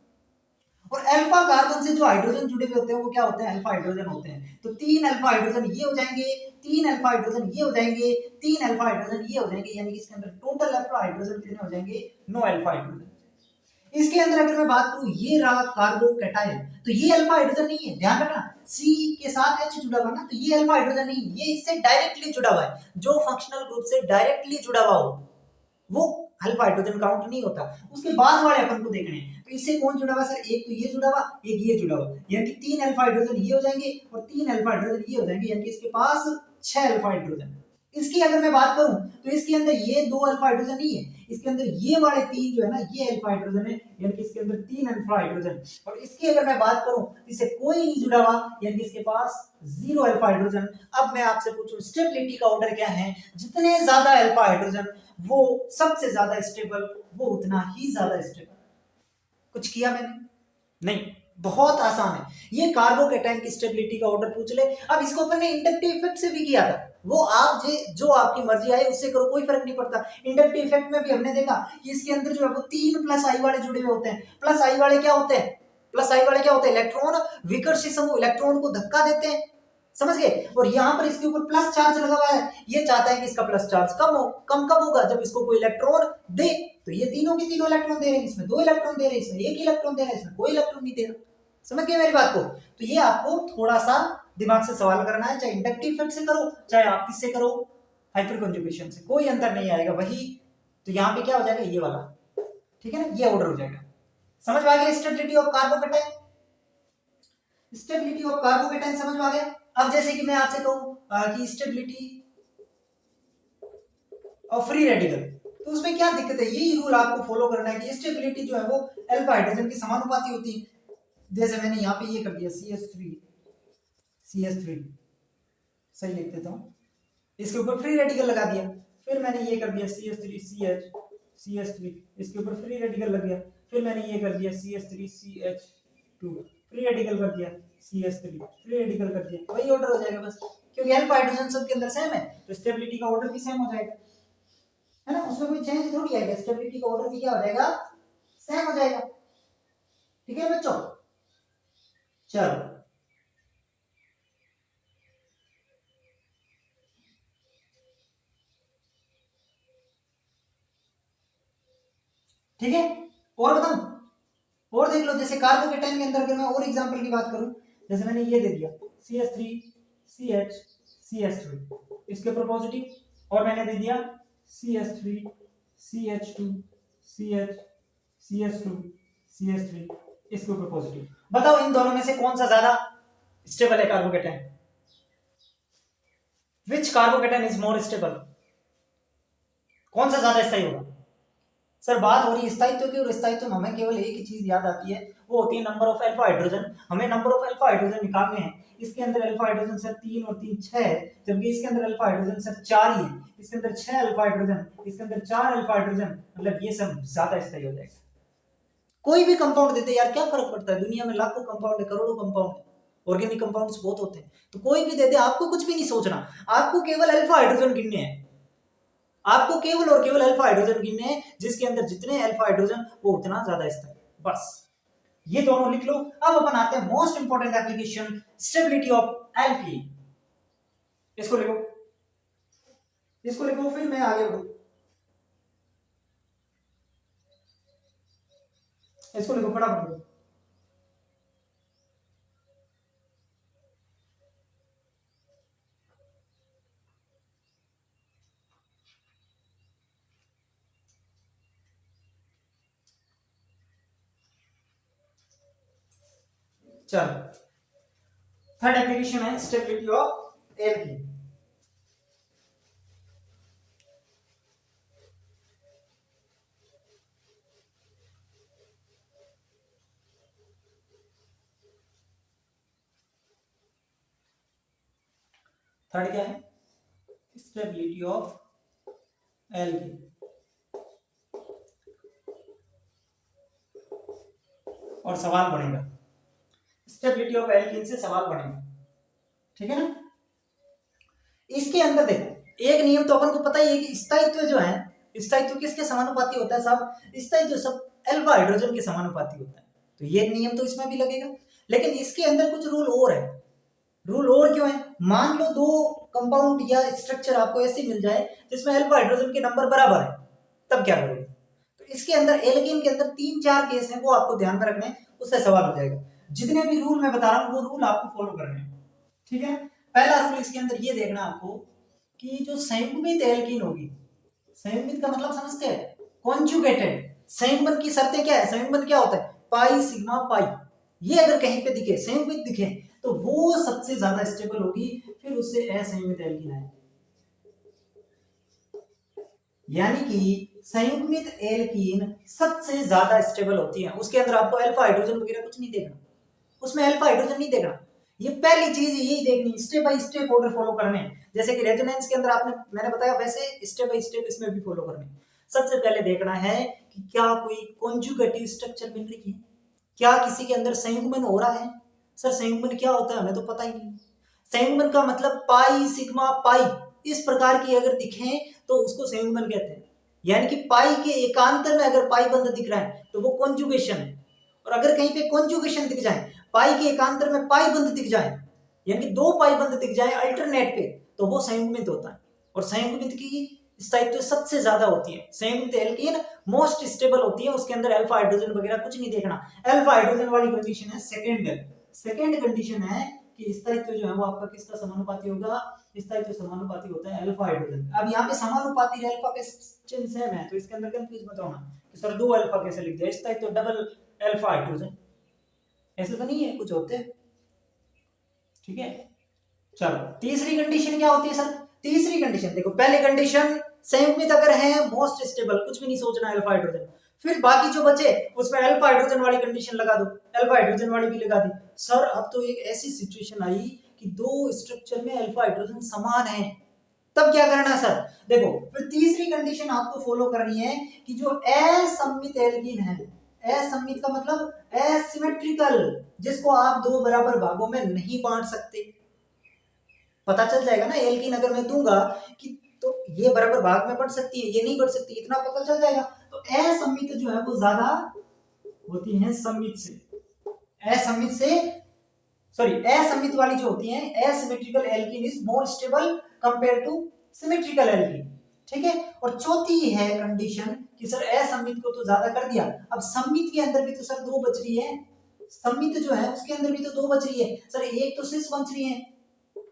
और अल्फा कार्बन से जो हाइड्रोजन जुड़े हुए होते हैं वो क्या होते हैं, अल्फा हाइड्रोजन होते हैं। तो 3 अल्फा हाइड्रोजन ये हो जाएंगे, 3 अल्फा हाइड्रोजन ये हो जाएंगे, 3 अल्फा हाइड्रोजन ये हो जाएंगे, यानी कि इसके अंदर टोटल अल्फा हाइड्रोजन कितने हो जाएंगे, 9 अल्फा हाइड्रोजन। इसके अंदर अगर मैं बात करूं ये रहा कार्बोकेटाइन, तो ये अल्फा हाइड्रोजन नहीं है, ध्यान रखना, C के साथ H जुड़ा हुआ ना, तो ये अल्फा हाइड्रोजन नहीं, ये इससे डायरेक्टली जुड़ा हुआ है। जो फंक्शनल ग्रुप से डायरेक्टली जुड़ा हुआ हो वो अल्फा हाइड्रोजन काउंट नहीं होता। उसके बाद वाले अपन को देखने हैं, तो इससे कौन जुड़ा हुआ सर, एक तो ये जुड़ा हुआ, एक ये जुड़ा हुआ, यानी कि 3 अल्फा हाइड्रोजन ये हो जाएंगे और 3 अल्फा हाइड्रोजन ये हो जाएंगे, यानी कि इसके पास 6 अल्फा हाइड्रोजन। इसकी अगर मैं बात करूं तो इसके अंदर ये 2 अल्फा हाइड्रोजन नहीं है, इसके अंदर ये वाले 3 जो है ना ये अल्फा हाइड्रोजन है, यानी कि इसके अंदर 3 अल्फा हाइड्रोजन। और इसकी अगर मैं बात करूं तो इससे कोई नहीं जुड़ा हुआ, यानी कि इसके पास 0 अल्फा हाइड्रोजन। अब मैं आपसे पूछूं स्टेबिलिटी का ऑर्डर क्या है, जितने ज्यादा अल्फा हाइड्रोजन वो सबसे ज्यादा स्टेबल, वो उतना ही ज्यादा स्टेबल। कुछ किया मैंने? नहीं, बहुत आसान है। ये कार्बोकेटाइन की स्टेबिलिटी का ऑर्डर पूछ ले। अब इसको अपन ने इंडक्टिव इफेक्ट से भी किया था, वो आप जो आपकी मर्जी आए उससे करो, कोई फर्क नहीं पड़ता। इंडक्टिव इफेक्ट में भी हमने देखा कि इसके अंदर जो है वो 3 प्लस आई वाले जुड़े हुए होते हैं। प्लस आई वाले क्या होते हैं, प्लस आई वाले क्या होते हैं, इलेक्ट्रॉन विकर्षी समूह, इलेक्ट्रॉन को धक्का देते हैं, समझ गए। और यहाँ पर इसके ऊपर प्लस चार्ज लगा हुआ है, ये चाहता है कि इसका प्लस चार्ज कम हो। कम कब होगा, जब इसको कोई इलेक्ट्रॉन दे। तो ये तीनों के तीनों इलेक्ट्रॉन दे रहे हैं, इसमें 2 इलेक्ट्रॉन दे रहे हैं, इसमें 1 इलेक्ट्रॉन दे रहा है, इसमें कोई इलेक्ट्रॉन नहीं दे रहा। समझ गए मेरी बात को? तो ये आपको थोड़ा सा दिमाग से सवाल करना है, चाहे इंडक्टिव इफेक्ट से करो, चाहे आप किससे करो, हाइपर कंजुगेशन से, कोई अंतर नहीं आएगा वही। तो यहाँ पे क्या हो जाएगा, ये वाला, ठीक है ना, ये ऑर्डर हो जाएगा। समझ में आ गया stability of carbocation? Stability of carbocation समझ में आ गया। अब जैसे कि मैं आपसे कहूं कि स्टेबिलिटी ऑफ फ्री रेडिकल, तो उसमें क्या दिक्कत है, यही रूल आपको फॉलो करना है कि स्टेबिलिटी जो है वो अल्फा हाइड्रोजन की समानुपाती होती है। जैसे मैंने यहाँ पे ये कर दिया CH3 सही लिख देता हूँ, इसके ऊपर फ्री रेडिकल लगा दिया, फिर मैंने ये कर दिया CH3 इसके ऊपर फ्री रेडिकल लग गया, फिर मैंने ये कर दिया CH3CH2 फ्री रेडिकल कर दिया, CH3 फ्री रेडिकल कर दिया, वही ऑर्डर हो जाएगा बस, क्योंकि अल्फा हाइड्रोजन सबके अंदर सेम है तो स्टेबिलिटी का ऑर्डर भी सेम हो जाएगा, है ना, उसमें कोई चेंज थोड़ी आएगा, स्टेबिलिटी का ऑर्डर भी क्या हो जाएगा, सेम हो जाएगा। ठीक है बच्चों, चलो ठीक है, और बताऊं, और देख लो, जैसे कार्बोकेटाइन के अंदर अगर मैं और एग्जांपल की बात करूं, जैसे मैंने ये दे दिया CH3CH3 इसके ऊपर पॉजिटिव, और मैंने दे दिया CH3CH2CH3 इसके ऊपर पॉजिटिव। बताओ इन दोनों में से कौन सा ज्यादा स्टेबल है carbocation? Which carbocation is more stable? कौन सा ज्यादा स्थायी होगा? सर बात हो रही है स्थायित्व की, और स्थायित्व में हमें केवल एक ही चीज याद आती है, वो होती है नंबर ऑफ अल्फा हाइड्रोजन। हमें नंबर ऑफ अल्फा हाइड्रोजन निकालने हैं। इसके अंदर अल्फा हाइड्रोजन सर 3 और 3 6 है, जबकि इसके अंदर अल्फा हाइड्रोजन सर 4 ही है। इसके अंदर 6 अल्फा हाइड्रोजन, इसके अंदर 4 अल्फा हाइड्रोजन, मतलब ये सब ज्यादा स्थायी हो जाएगा। कोई भी कंपाउंड देते यार क्या फर्क पड़ता है, दुनिया में लाखों कंपाउंड है, करोड़ों कंपाउंड है, ऑर्गेनिक कंपाउंड्स बहुत होते हैं, तो कोई भी दे दे, आपको कुछ भी नहीं सोचना, आपको केवल अल्फा हाइड्रोजन गिनने हैं, आपको केवल और केवल अल्फा हाइड्रोजन गिनने हैं, जिसके अंदर जितने अल्फा हाइड्रोजन वो उतना ज्यादा स्थायी, बस। ये दोनों लिख लो। अब अपन आते हैं most important application, stability of alkene. इसको लिखो, इसको लिखो, फिर मैं आगे बढ़ू। इसको लिखो फटाफट लिखो। चलो, थर्ड एप्लीकेशन है स्टेबिलिटी ऑफ एल्कीन। थर्ड क्या है? Stability of alkene. और सवाल बनेगा, स्टेबिलिटी ऑफ एल्कीन से सवाल बनेगा, ठीक है ना। इसके अंदर देखो, एक नियम तो अपन को पता ही है कि स्थायित्व जो है, स्थायित्व किसके समानुपाती होता है साहब? स्थायित्व सब अल्फा हाइड्रोजन के समानुपाती होता है। तो ये नियम तो इसमें भी लगेगा, लेकिन इसके अंदर कुछ रूल और है। रूल और क्यों है? मान लो दो कंपाउंड या स्ट्रक्चर आपको ऐसे मिल जाए जिसमें अल्फा हाइड्रोजन के नंबर बराबर है, तब क्या करोगे? तो इसके अंदर एल्कीन के अंदर 3-4 केस हैं, वो आपको ध्यान में रखने, उससे सवाल हो जाएगा। जितने भी रूल मैं बता रहा हूँ वो रूल आपको फॉलो करने हैं, ठीक है। पहला रूल इसके अंदर ये देखना आपको कि जो संयुग्मित एल्कीन होगी, संयुग्मित का मतलब समझते हैं, कॉन्जुगेटेड। संयुग्मन की शर्तें क्या है? संयुग्मन क्या होता है? पाई सिग्मा पाई। ये अगर कहीं पे दिखे, संयुग्मित दिखे, तो वो सबसे ज्यादा स्टेबल होगी, फिर उससे असंयुग्मित एल्कीन आए। यानी कि संयुग्मित एल्कीन सबसे ज्यादा स्टेबल होती है, उसके अंदर आपको अल्फा हाइड्रोजन वगैरह कुछ नहीं देखना, उसमें अल्फा हाइड्रोजन नहीं देखना। ये पहली चीज यही देखनी, step by step order follow करने, जैसे कि रेजोनेंस के अंदर आपने मैंने बताया, वैसे स्टेप बाय स्टेप इसमें भी फॉलो करने। सबसे पहले देखना है कि क्या कोई कॉन्जुगेटिव स्ट्रक्चर मिल रही है, क्या किसी के अंदर संयुग्मन हो रहा है। सर संयुग्मन क्या होता है हमें तो पता ही नहीं। संयुग्मन का मतलब पाई सिग्मा पाई, इस प्रकार की अगर दिखे तो उसको संयुग्मन कहते हैं। यानी कि पाई के एकांतर में अगर पाई बंध दिख रहा है तो वो कॉन्जुगेशन है, और अगर कहीं पे कॉन्जुगेशन दिख जाए, पाई के एकांतर में पाई बंध दिख जाए, यानी कि दो पाई बंध दिख जाए अल्टरनेट पे, तो वो संयुग्मित होता है। और संयुग्मित की स्थायित्व सबसे ज्यादा होती है, संयुग्मित एल्कीन मोस्ट स्टेबल होती है, उसके अंदर अल्फा हाइड्रोजन वगैरह कुछ नहीं देखना। अल्फा हाइड्रोजन वाली कंडीशन है सेकंड कंडीशन है कि स्थायित्व जो है वो आपका किसका समानुपाती होगा? स्थायित्व समानुपाती होता है अल्फा हाइड्रोजन। अब यहाँ पे समानुपाती अल्फा के चिन्ह सेम है, तो इसके अंदर कंफ्यूज मत होना कि सर दो अल्फा कैसे लिख दिया, स्थायित्व डबल अल्फा हाइड्रोजन, ऐसे तो नहीं है, कुछ होते हैं, ठीक है। चलो तीसरी कंडीशन क्या होती है सर? तीसरी कंडीशन देखो, पहली कंडीशन संयुग्मित अगर है मोस्ट स्टेबल, कुछ भी नहीं सोचना, अल्फा हाइड्रोजन। फिर बाकी जो बचे उसमें अल्फा हाइड्रोजन वाली कंडीशन लगा दो, अल्फा हाइड्रोजन वाली भी लगा दी। सर अब तो एक ऐसी सिचुएशन आई कि दो स्ट्रक्चर में अल्फा हाइड्रोजन समान है, तब क्या करना सर? देखो फिर तीसरी कंडीशन आपको फॉलो करनी है कि जो असममित एल्कीन है, असममित का मतलब एसिमेट्रिकल, जिसको आप दो बराबर भागों में नहीं बांट सकते। पता चल जाएगा ना, एल्कीन अगर मैं दूंगा कि तो ये बराबर भाग में बढ़ सकती है, ये नहीं बढ़ सकती, इतना पता चल जाएगा। तो असममित जो है वो ज्यादा होती है सममित से, असममित से सॉरी असममित वाली जो होती है, asymmetrical alkene is more stable compare two symmetrical alkene, ठीक है। और चौथी है कंडीशन कि सर असममित को तो ज्यादा कर दिया, अब सममित के अंदर भी तो सर दो बच रही है, सममित जो है उसके अंदर भी तो दो बच रही है सर, एक तो सिस बच रही है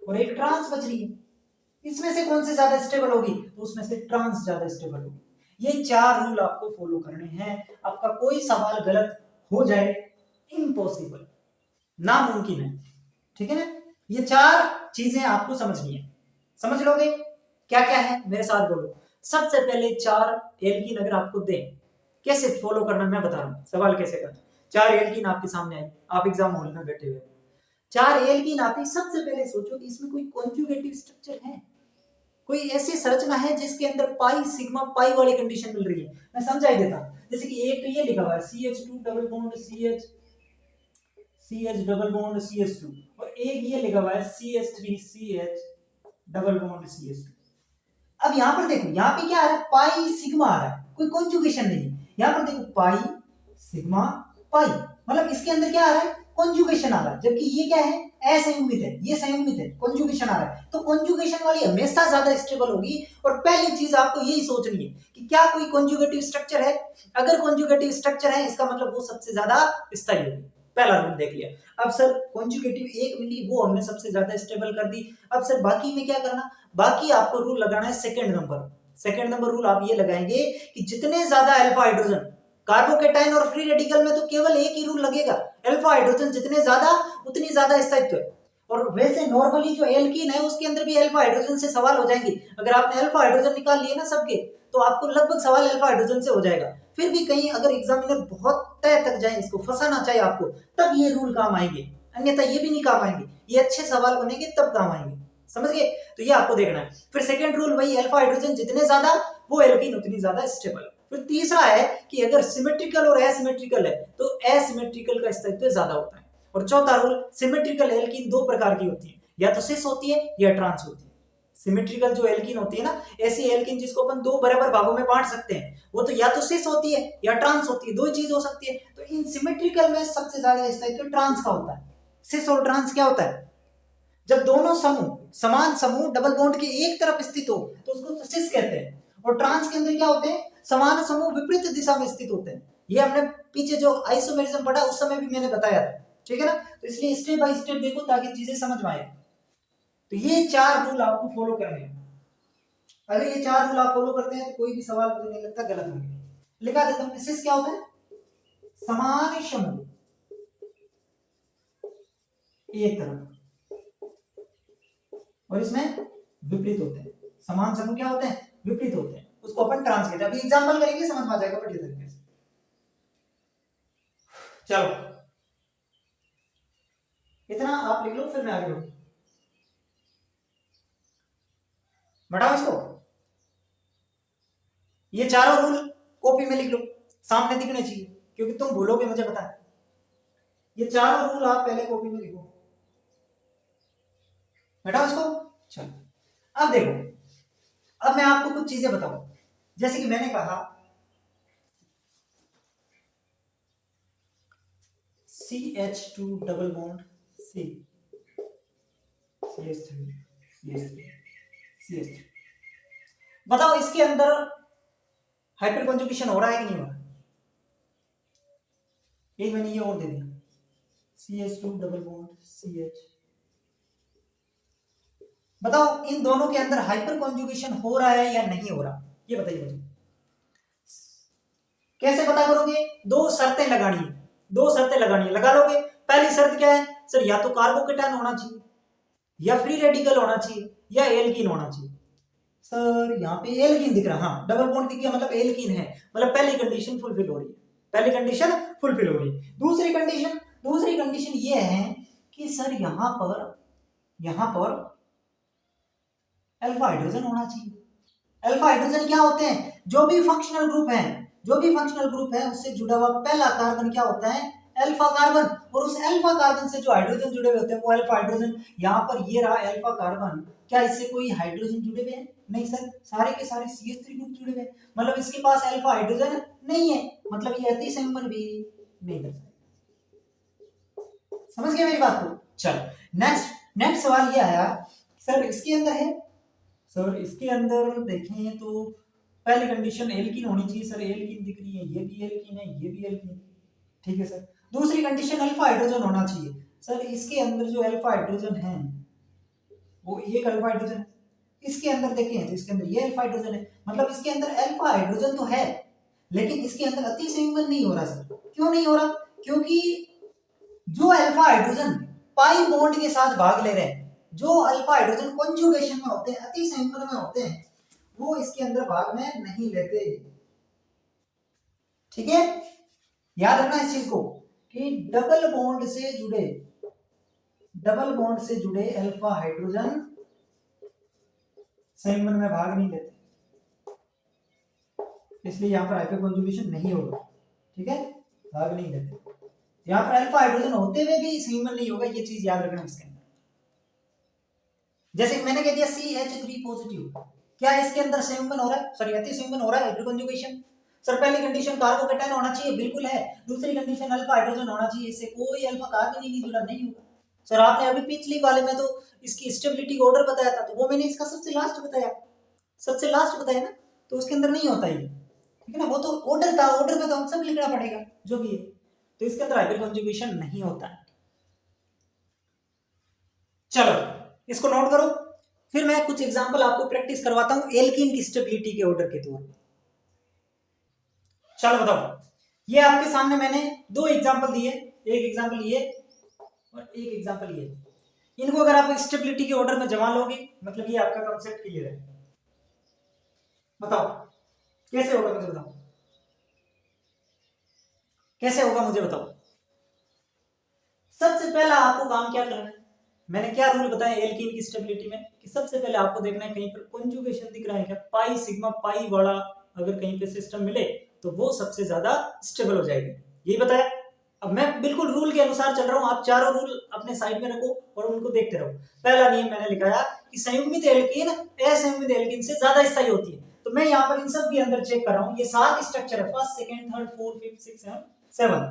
और एक ट्रांस बच रही है, इसमें से कौन से ज्यादा स्टेबल होगी? तो उसमें से ट्रांस ज्यादा स्टेबल होगी। ये चार रूल आपको फॉलो करने हैं, आपका कोई सवाल गलत हो जाए इम्पॉसिबल, नामुमकिन है, ठीक है ना। ये चार चीजें आपको समझनी है, समझ लोगे? क्या क्या है मेरे साथ बोलो। सबसे पहले चार एल्कीन अगर आपको दे, कैसे फॉलो करना मैं बता रहा हूं, सवाल कैसे करना। चार एल्कीन आपके सामने आई, आप एग्जाम हॉल में बैठे हुए, चार एल्कीन आती, सबसे पहले सोचो कि इसमें कोई कॉन्जुगेटिव स्ट्रक्चर है, कोई ऐसी संरचना है जिसके अंदर पाई सिग्मा पाई वाली कंडीशन मिल रही है। मैं समझा ही देता हूं, जैसे कि एक तो ये लिखा हुआ है CH2 double bond CH double bond CH2, और एक ये लिखा हुआ है CH3 CH double bond CH2। अब यहां पर देखो, यहां पे क्या आ रहा है? पाई सिग्मा आ रहा है, कोई कॉन्जुगेशन नहीं। यहां पर देखो पाई सिग्मा पाई, मतलब इसके अंदर क्या आ रहा है, कॉन्जुगेशन आ रहा है, जबकि ये क्या है, असंयुग्मित है, ये संयुग्मित है, कॉन्जुगेशन आ रहा है। तो कॉन्जुगेशन वाली हमेशा ज्यादा स्टेबल होगी। और पहली चीज आपको यही सोचनी है कि क्या कोई कॉन्जुगेटिव स्ट्रक्चर है, अगर कॉन्जुगेटिव स्ट्रक्चर है इसका मतलब वो सबसे ज्यादा स्थायी होगी। पहला रूल देख लिया। अब सर कॉन्जुगेटिव एक मिली, वो हमने सबसे ज्यादा स्टेबल कर दी। अब सर बाकी में क्या करना, बाकी आपको रूल लगाना है second number. Second number rule आप ये लगाएंगे कि जितने ज्यादा अल्फा हाइड्रोजन, कार्बोकेटाइन और फ्री रेडिकल में तो केवल एक ही रूल लगेगा, अल्फा हाइड्रोजन जितने ज्यादा उतनी ज्यादा स्थायित्व है। और वैसे नॉर्मली जो एल्कीन है उसके अंदर भी अल्फा हाइड्रोजन से सवाल हो जाएंगे। अगर आपने अल्फा हाइड्रोजन निकाल लिए ना सबके, तो आपको लगभग सवाल अल्फा हाइड्रोजन से हो जाएगा। फिर भी कहीं अगर एग्जामिनर बहुत तय तक जाए, इसको फंसाना चाहिए आपको, तब ये रूल काम आएंगे, अन्यथा ये भी नहीं काम आएंगे। ये अच्छे सवाल बनेंगे तब काम आएंगे, समझ गए। तो ये आपको देखना है। फिर सेकंड रूल वही, अल्फा हाइड्रोजन जितने ज्यादा वो एल्कीन उतनी ज्यादा स्टेबल। फिर तीसरा है कि अगर सिमेट्रिकल और एसिमेट्रिकल है तो एसिमेट्रिकल का स्थायित्व ज्यादा होता है। और चौथा रूल, सिमेट्रिकल एल्कीन दो प्रकार की होती है, या तो सिस होती है या ट्रांस होती है। सिमेट्रिकल जो एल्कीन होती है ना, ऐसी एल्कीन जिसको अपन दो बराबर भागों में बांट सकते हैं, वो तो या तो सिस होती है या ट्रांस होती है, दो ही चीज हो सकती है। तो इन सिमेट्रिकल में सबसे ज्यादा स्थायित्व ट्रांस का होता है। सिस और ट्रांस क्या होता है, जब दोनों समूह, समान समूह डबल बॉन्ड के एक तरफ स्थित हो तो उसको तो सिस कहते हैं। और ट्रांस के अंदर क्या होते हैं, समान समूह विपरीत दिशा में स्थित होते हैं। ये हमने पीछे जो आइसोमेरिज्म पढ़ा उस समय भी मैंने बताया था, ठीक है ना। तो इसलिए स्टेप बाय स्टेप देखो ताकि चीजें समझ में आए। तो ये चार रूल आपको फॉलो करने हैं। अगर ये चार रूल आप फॉलो करते हैं तो कोई भी सवाल मुझे नहीं लगता गलत होंगे। लिखा देता हूं, सिस क्या होता है, समान समूह एक तरफ, और इसमें विपरीत होते हैं। समान समूह क्या होते हैं, विपरीत होते हैं, उसको अपन ट्रांस कहते हैं। अभी एग्जांपल करेंगे समझ में आ जाएगा बढ़िया तरीके से। चलो इतना आप लिख लो, फिर मैं आगे बढ़ूं। बढ़ाओ इसको, ये चारों रूल कॉपी में लिख लो, सामने दिखने चाहिए, क्योंकि तुम भूलोगे मुझे पता है। ये चारों रूल आप पहले कॉपी में लिखो, बैठाओ इसको। चलो अब देखो, अब मैं आपको कुछ चीजें बताऊं। जैसे कि मैंने कहा CH2 double bond C, CH3, CH3, CH3। बताओ इसके अंदर हाइपर कॉन्जुगेशन हो रहा है कि नहीं हो रहा है। एक मैंने ये और दे दिया, CH2 डबल बॉन्ड CH। बताओ इन दोनों के अंदर हाइपर कॉन्जुगेशन हो रहा है या नहीं हो रहा, ये बताइए मुझे। कैसे पता करोगे, दो शर्तें लगानी है, दो शर्तें लगानी है, लगा लोगे। पहली शर्त क्या है सर, या तो कार्बोकेटाइन होना चाहिए, या फ्री रेडिकल होना चाहिए, या एल्कीन होना चाहिए। सर यहाँ पे एल्कीन दिख रहा, हाँ डबल बॉन्ड दिख गया, मतलब एल्कीन है, मतलब पहली कंडीशन फुलफिल हो रही है, पहली कंडीशन फुलफिल हो रही है। दूसरी कंडीशन ये है कि सर यहाँ पर अल्फा हाइड्रोजन होना चाहिए। अल्फा हाइड्रोजन क्या होते हैं, जो भी फंक्शनल ग्रुप है उससे जुड़ा हुआ पहला कार्बन क्या होता है, अल्फा कार्बन। और उस अल्फा कार्बन से जो हाइड्रोजन जुड़े हुए होते हैं वो अल्फा हाइड्रोजन। यहाँ पर ये रहा अल्फा कार्बन, क्या इससे कोई हाइड्रोजन जुड़े हुए हैं, नहीं सर, सारे के सारे CH3 ग्रुप जुड़े हुए हैं, मतलब इसके पास अल्फा हाइड्रोजन नहीं है, मतलब ये अति संयुग्मन भी नहीं कर सकता। समझ गए मेरी बात को। चलो नेक्स्ट सवाल ये आया, सर इसके अंदर है, सर इसके अंदर देखें तो पहली कंडीशन एल्कीन होनी चाहिए, सर एल्कीन दिख रही है, ये भी एल्कीन है, ये भी एल्कीन, ठीक है सर। दूसरी कंडीशन अल्फा हाइड्रोजन होना चाहिए, सर इसके अंदर जो अल्फा हाइड्रोजन है वो एक अल्फा हाइड्रोजन है। इसके अंदर देखें तो इसके अंदर ये अल्फा हाइड्रोजन है, मतलब इसके अंदर अल्फा हाइड्रोजन तो है, लेकिन इसके अंदर अति संयुग्मन नहीं हो रहा सर। क्यों नहीं हो रहा, क्योंकि जो अल्फा हाइड्रोजन पाई बॉन्ड के साथ भाग ले रहे हैं, जो अल्फा हाइड्रोजन कॉन्जुगेशन में होते हैं, अति संयुग्मन में होते हैं, वो इसके अंदर भाग में नहीं लेते, ठीक है। याद रखना इस चीज को कि डबल बॉन्ड से जुड़े अल्फा हाइड्रोजन संयुग्मन में भाग नहीं लेते, इसलिए यहां पर हाइपर कॉन्जुगेशन नहीं होगा, ठीक है, भाग नहीं लेते। यहां पर अल्फा हाइड्रोजन होते हुए भी संयुग्मन नहीं होगा, ये चीज याद रखना इसके अंदर। जैसे मैंने कह दिया CH3 पॉजिटिव, क्या इसके अंदर संयुग्मन हो रहा है, सॉरी अति संयुग्मन हो रहा है, हाइपर कॉन्जुगेशन। सर पहली कंडीशन कार्बोकेटायन होना चाहिए, बिल्कुल है। दूसरी कंडीशन अल्फा हाइड्रोजन होना चाहिए, इससे कोई अल्फा कार्बन ही नहीं जुड़ा, नहीं होगा। सर आपने अभी पिछली वाले में तो इसकी स्टेबिलिटी का ऑर्डर बताया था, तो वो मैंने इसका सबसे लास्ट बताया, सबसे लास्ट बताया ना, तो उसके अंदर नहीं होता ये, ठीक है ना, वो तो ऑर्डर था, ऑर्डर में तो हम सब लिखना पड़ेगा जो भी है, तो इसके अंदर हाइपर कंजुगेशन नहीं होता है। चलो इसको नोट करो, फिर मैं कुछ एग्जांपल आपको प्रैक्टिस करवाता हूं एल्कीन की स्टेबिलिटी के ऑर्डर के तौर पे। चलो बताओ, ये आपके सामने मैंने दो एग्जांपल दिए, एक एग्जांपल ये और एक एग्जांपल ये। इनको अगर आप स्टेबिलिटी के ऑर्डर में जमा लोगे, मतलब ये आपका कॉन्सेप्ट क्लियर है। बताओ कैसे होगा, मुझे बताओ कैसे होगा, मुझे बताओ। सबसे पहला आपको काम क्या करना है, मैंने क्या रूल बताया एल्कीन की स्टेबिलिटी में, कि सबसे पहले आपको देखना है कहीं पर कॉन्जुगेशन दिख रहा है क्या, पाई सिग्मा पाई वाला अगर कहीं पे सिस्टम मिले तो वो सबसे ज्यादा स्टेबल हो जाएगी, यही बताया। अब मैं बिल्कुल रूल के अनुसार चल रहा हूं, आप चारों रूल अपने साइड में रखो और उनको देखते रहो। पहला नियम मैंने लिखाया कि संयुग्मित एल्कीन असंयुग्मित एल्कीन से ज्यादा स्थायी होती है, तो मैं यहाँ पर इन सब के अंदर चेक कर रहा हूँ, ये 7 स्ट्रक्चर है, first second third fourth fifth six seven,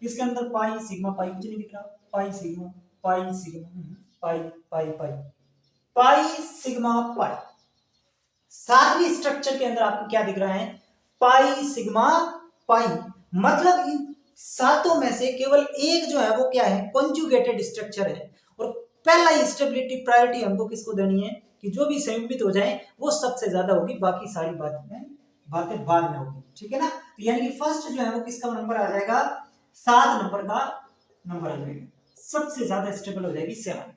इसके अंदर पाई सिग्मा पाई कुछ नहीं दिख रहा, pi sigma pi sigma pi pi pi pi sigma pi, सातवीं स्ट्रक्चर के अंदर आपको क्या दिख रहा है, पाई सिग्मा पाई, मतलब इन सातों में से केवल एक जो है वो क्या है, कॉन्जुगेटेड स्ट्रक्चर है। और पहला स्टेबिलिटी प्रायोरिटी हमको किसको देनी है, कि जो भी संयुग्मित हो जाए वो सबसे ज्यादा होगी, बाकी सारी बातें बाद में होगी, ठीक है ना। तो यानी कि फर्स्ट जो है वो किसका नंबर आ जाएगा, 7 नंबर का नंबर आ जाएगा, सबसे ज्यादा स्टेबल हो जाएगी 7।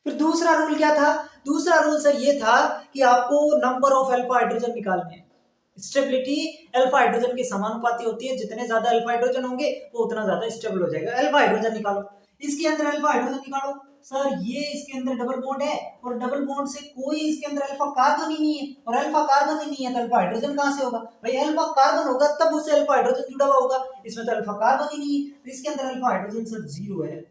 फिर दूसरा रूल क्या था, दूसरा रूल सर ये था कि आपको नंबर ऑफ अल्फा हाइड्रोजन निकालने हैं। स्टेबिलिटी अल्फा हाइड्रोजन के समानुपाती होती है, जितने ज्यादा अल्फा हाइड्रोजन होंगे वो उतना ज्यादा स्टेबल हो जाएगा। अल्फा हाइड्रोजन निकालो, इसके अंदर अल्फा हाइड्रोजन निकालो, सर ये इसके अंदर डबल बॉन्ड है और डबल बॉन्ड से कोई इसके अंदर अल्फा कार्बन ही नहीं है, और अल्फा कार्बन ही नहीं है तो अल्फा हाइड्रोजन कहां से होगा भाई, अल्फा कार्बन होगा तब उससे अल्फा हाइड्रोजन जुड़ा हुआ होगा, इसमें तो अल्फा कार्बन ही नहीं है, तो इसके अंदर अल्फा हाइड्रोजन सर 0 है,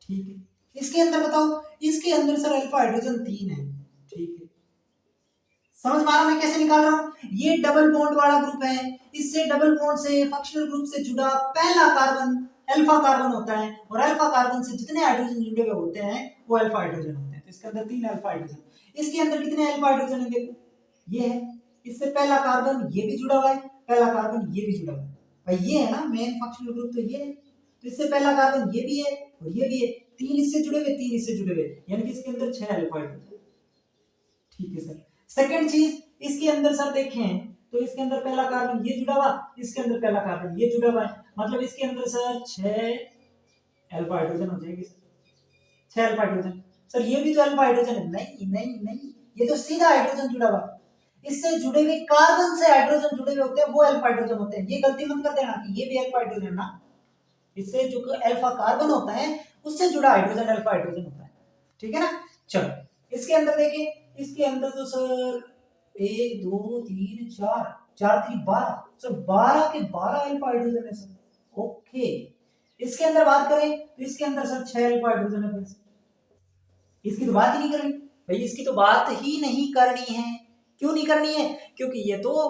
ठीक है। इसके अंदर बताओ, इसके अंदर सर अल्फा हाइड्रोजन 3 है, ठीक है। समझ पा रहा मैं कैसे निकाल रहा हूं, ये डबल बॉन्ड वाला ग्रुप है, इससे डबल बॉन्ड से फंक्शनल ग्रुप से जुड़ा पहला कार्बन अल्फा कार्बन होता है, और अल्फा कार्बन से जितने हाइड्रोजन जुड़े हुए होते हैं वो अल्फा हाइड्रोजन होते हैं, तो इसके अंदर 3 अल्फा हाइड्रोजन। इसके अंदर कितने अल्फा हाइड्रोजन है, देखो ये है, इससे पहला कार्बन ये भी जुड़ा हुआ है, पहला कार्बन ये भी जुड़ा हुआ है भाई, ये है ना मेन फंक्शनल ग्रुप, तो ये है, तो इससे पहला कार्बन ये भी है और ये भी है, 3 इससे जुड़े हुए 3 इससे जुड़े हुए, यानी कि इसके अंदर 6 अल्फा हाइड्रोजन, ठीक है सर। सेकंड चीज, इसके अंदर सर देखें तो इसके अंदर पहला कार्बन ये जुड़ा हुआ, इसके अंदर पहला कार्बन ये जुड़ा हुआ है, मतलब इसके अंदर सर 6 अल्फा हाइड्रोजन हो जाएगी सर, 6 अल्फा हाइड्रोजन। सर ये भी तो अल्फा हाइड्रोजन है, नहीं नहीं नहीं, ये तो सीधा हाइड्रोजन जुड़ा हुआ, इससे जुड़े हुए कार्बन से हाइड्रोजन जुड़े हुए होते हैं वो अल्फा हाइड्रोजन होते हैं, ये गलती मत कर देना कि ये भी अल्फा हाइड्रोजन ना, इससे जो अल्फा कार्बन होता है उससे जुड़ा हाइड्रोजन अल्फा हाइड्रोजन होता है, ठीक है ना। चलो इसके अंदर देखिए, इसके अंदर तो सर 1 2 3 4 4 3 12, सर 12 के 12 अल्फा हाइड्रोजन है सर, ओके। इसके अंदर बात करें तो इसके अंदर सर 6 अल्फा हाइड्रोजन है, इसकी तो बात ही नहीं करनी भाई, इसकी तो बात ही नहीं करनी है, क्यों नहीं करनी है, क्योंकि ये तो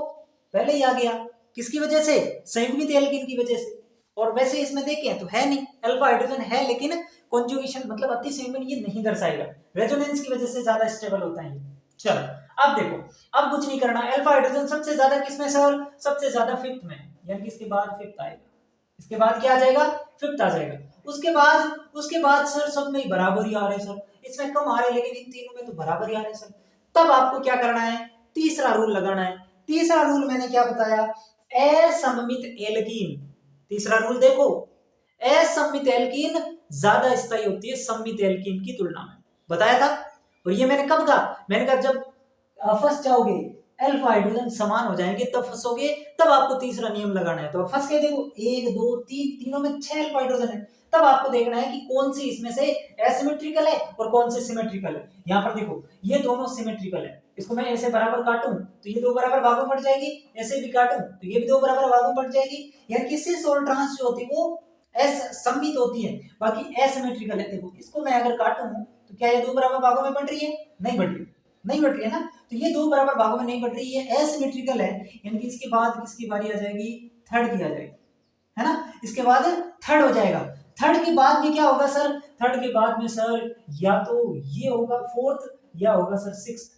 पहले ही आ गया, किसकी वजह से, संयुग्मित एल्कीन की वजह से। और वैसे इसमें देखें तो है नहीं, अल्फा हाइड्रोजन है लेकिन कॉन्जुगेशन मतलब अति संयुग्मन ये नहीं दर्शाएगा, रेजोनेंस की वजह से ज्यादा स्टेबल होता है। चलो अब देखो, अब कुछ नहीं करना, अल्फा हाइड्रोजन सबसे ज्यादा किसमें सर, सबसे ज्यादा फिफ्थ में, यानी कि इसके बाद फिफ्थ आएगा, इसके बाद क्या आ जाएगा, फिफ्थ आ जाएगा। उसके बाद सर सब में बराबर ही आ रहे सर, इसमें कम आ रहे लेकिन इन तीनों में तो बराबर ही आ रहे सर। तब आपको क्या करना है, तीसरा रूल लगाना है। तीसरा रूल मैंने क्या बताया, असममित एल्कीन, तीसरा रूल देखो, असममित एल्कीन ज्यादा स्थायी होती है सममित एल्कीन की तुलना में, बताया था। और ये मैंने कब कहा, मैंने कहा जब फंस जाओगे, अल्फा हाइड्रोजन समान हो जाएंगे तब फंसोगे, तब आपको तीसरा नियम लगाना है। तो फंस के देखो 1 2 3 तीनों में 6 अल्फा हाइड्रोजन है, तब आपको देखना है कि कौन सी इसमें से एसिमेट्रिकल है और कौन से सिमेट्रिकल है। यहाँ पर देखो ये दोनों सिमेट्रिकल है, इसको मैं ऐसे बराबर काटूं तो ये 2 बराबर भागों पड़ जाएगी, ऐसे भी काटूं तो ये भी 2 बराबर भागों पड़ जाएगी, यानी कि सिस और ट्रांस जो होती है वो सममित होती है, बाकी एसिमेट्रिकल है। देखो इसको मैं अगर काटूं तो क्या ये 2 बराबर भागों में बढ़ रही है, नहीं बढ़ रही, नहीं बढ़ रही है ना, तो ये दो बराबर भागों में नहीं बढ़ रही, ये एसिमेट्रिकल है, यानी कि इसके बाद किसकी बारी आ जाएगी, थर्ड की आ जाएगी, है ना, इसके बाद थर्ड हो जाएगा। थर्ड के बाद में क्या होगा सर, थर्ड के बाद में सर या तो ये होगा फोर्थ या होगा सर सिक्स्थ,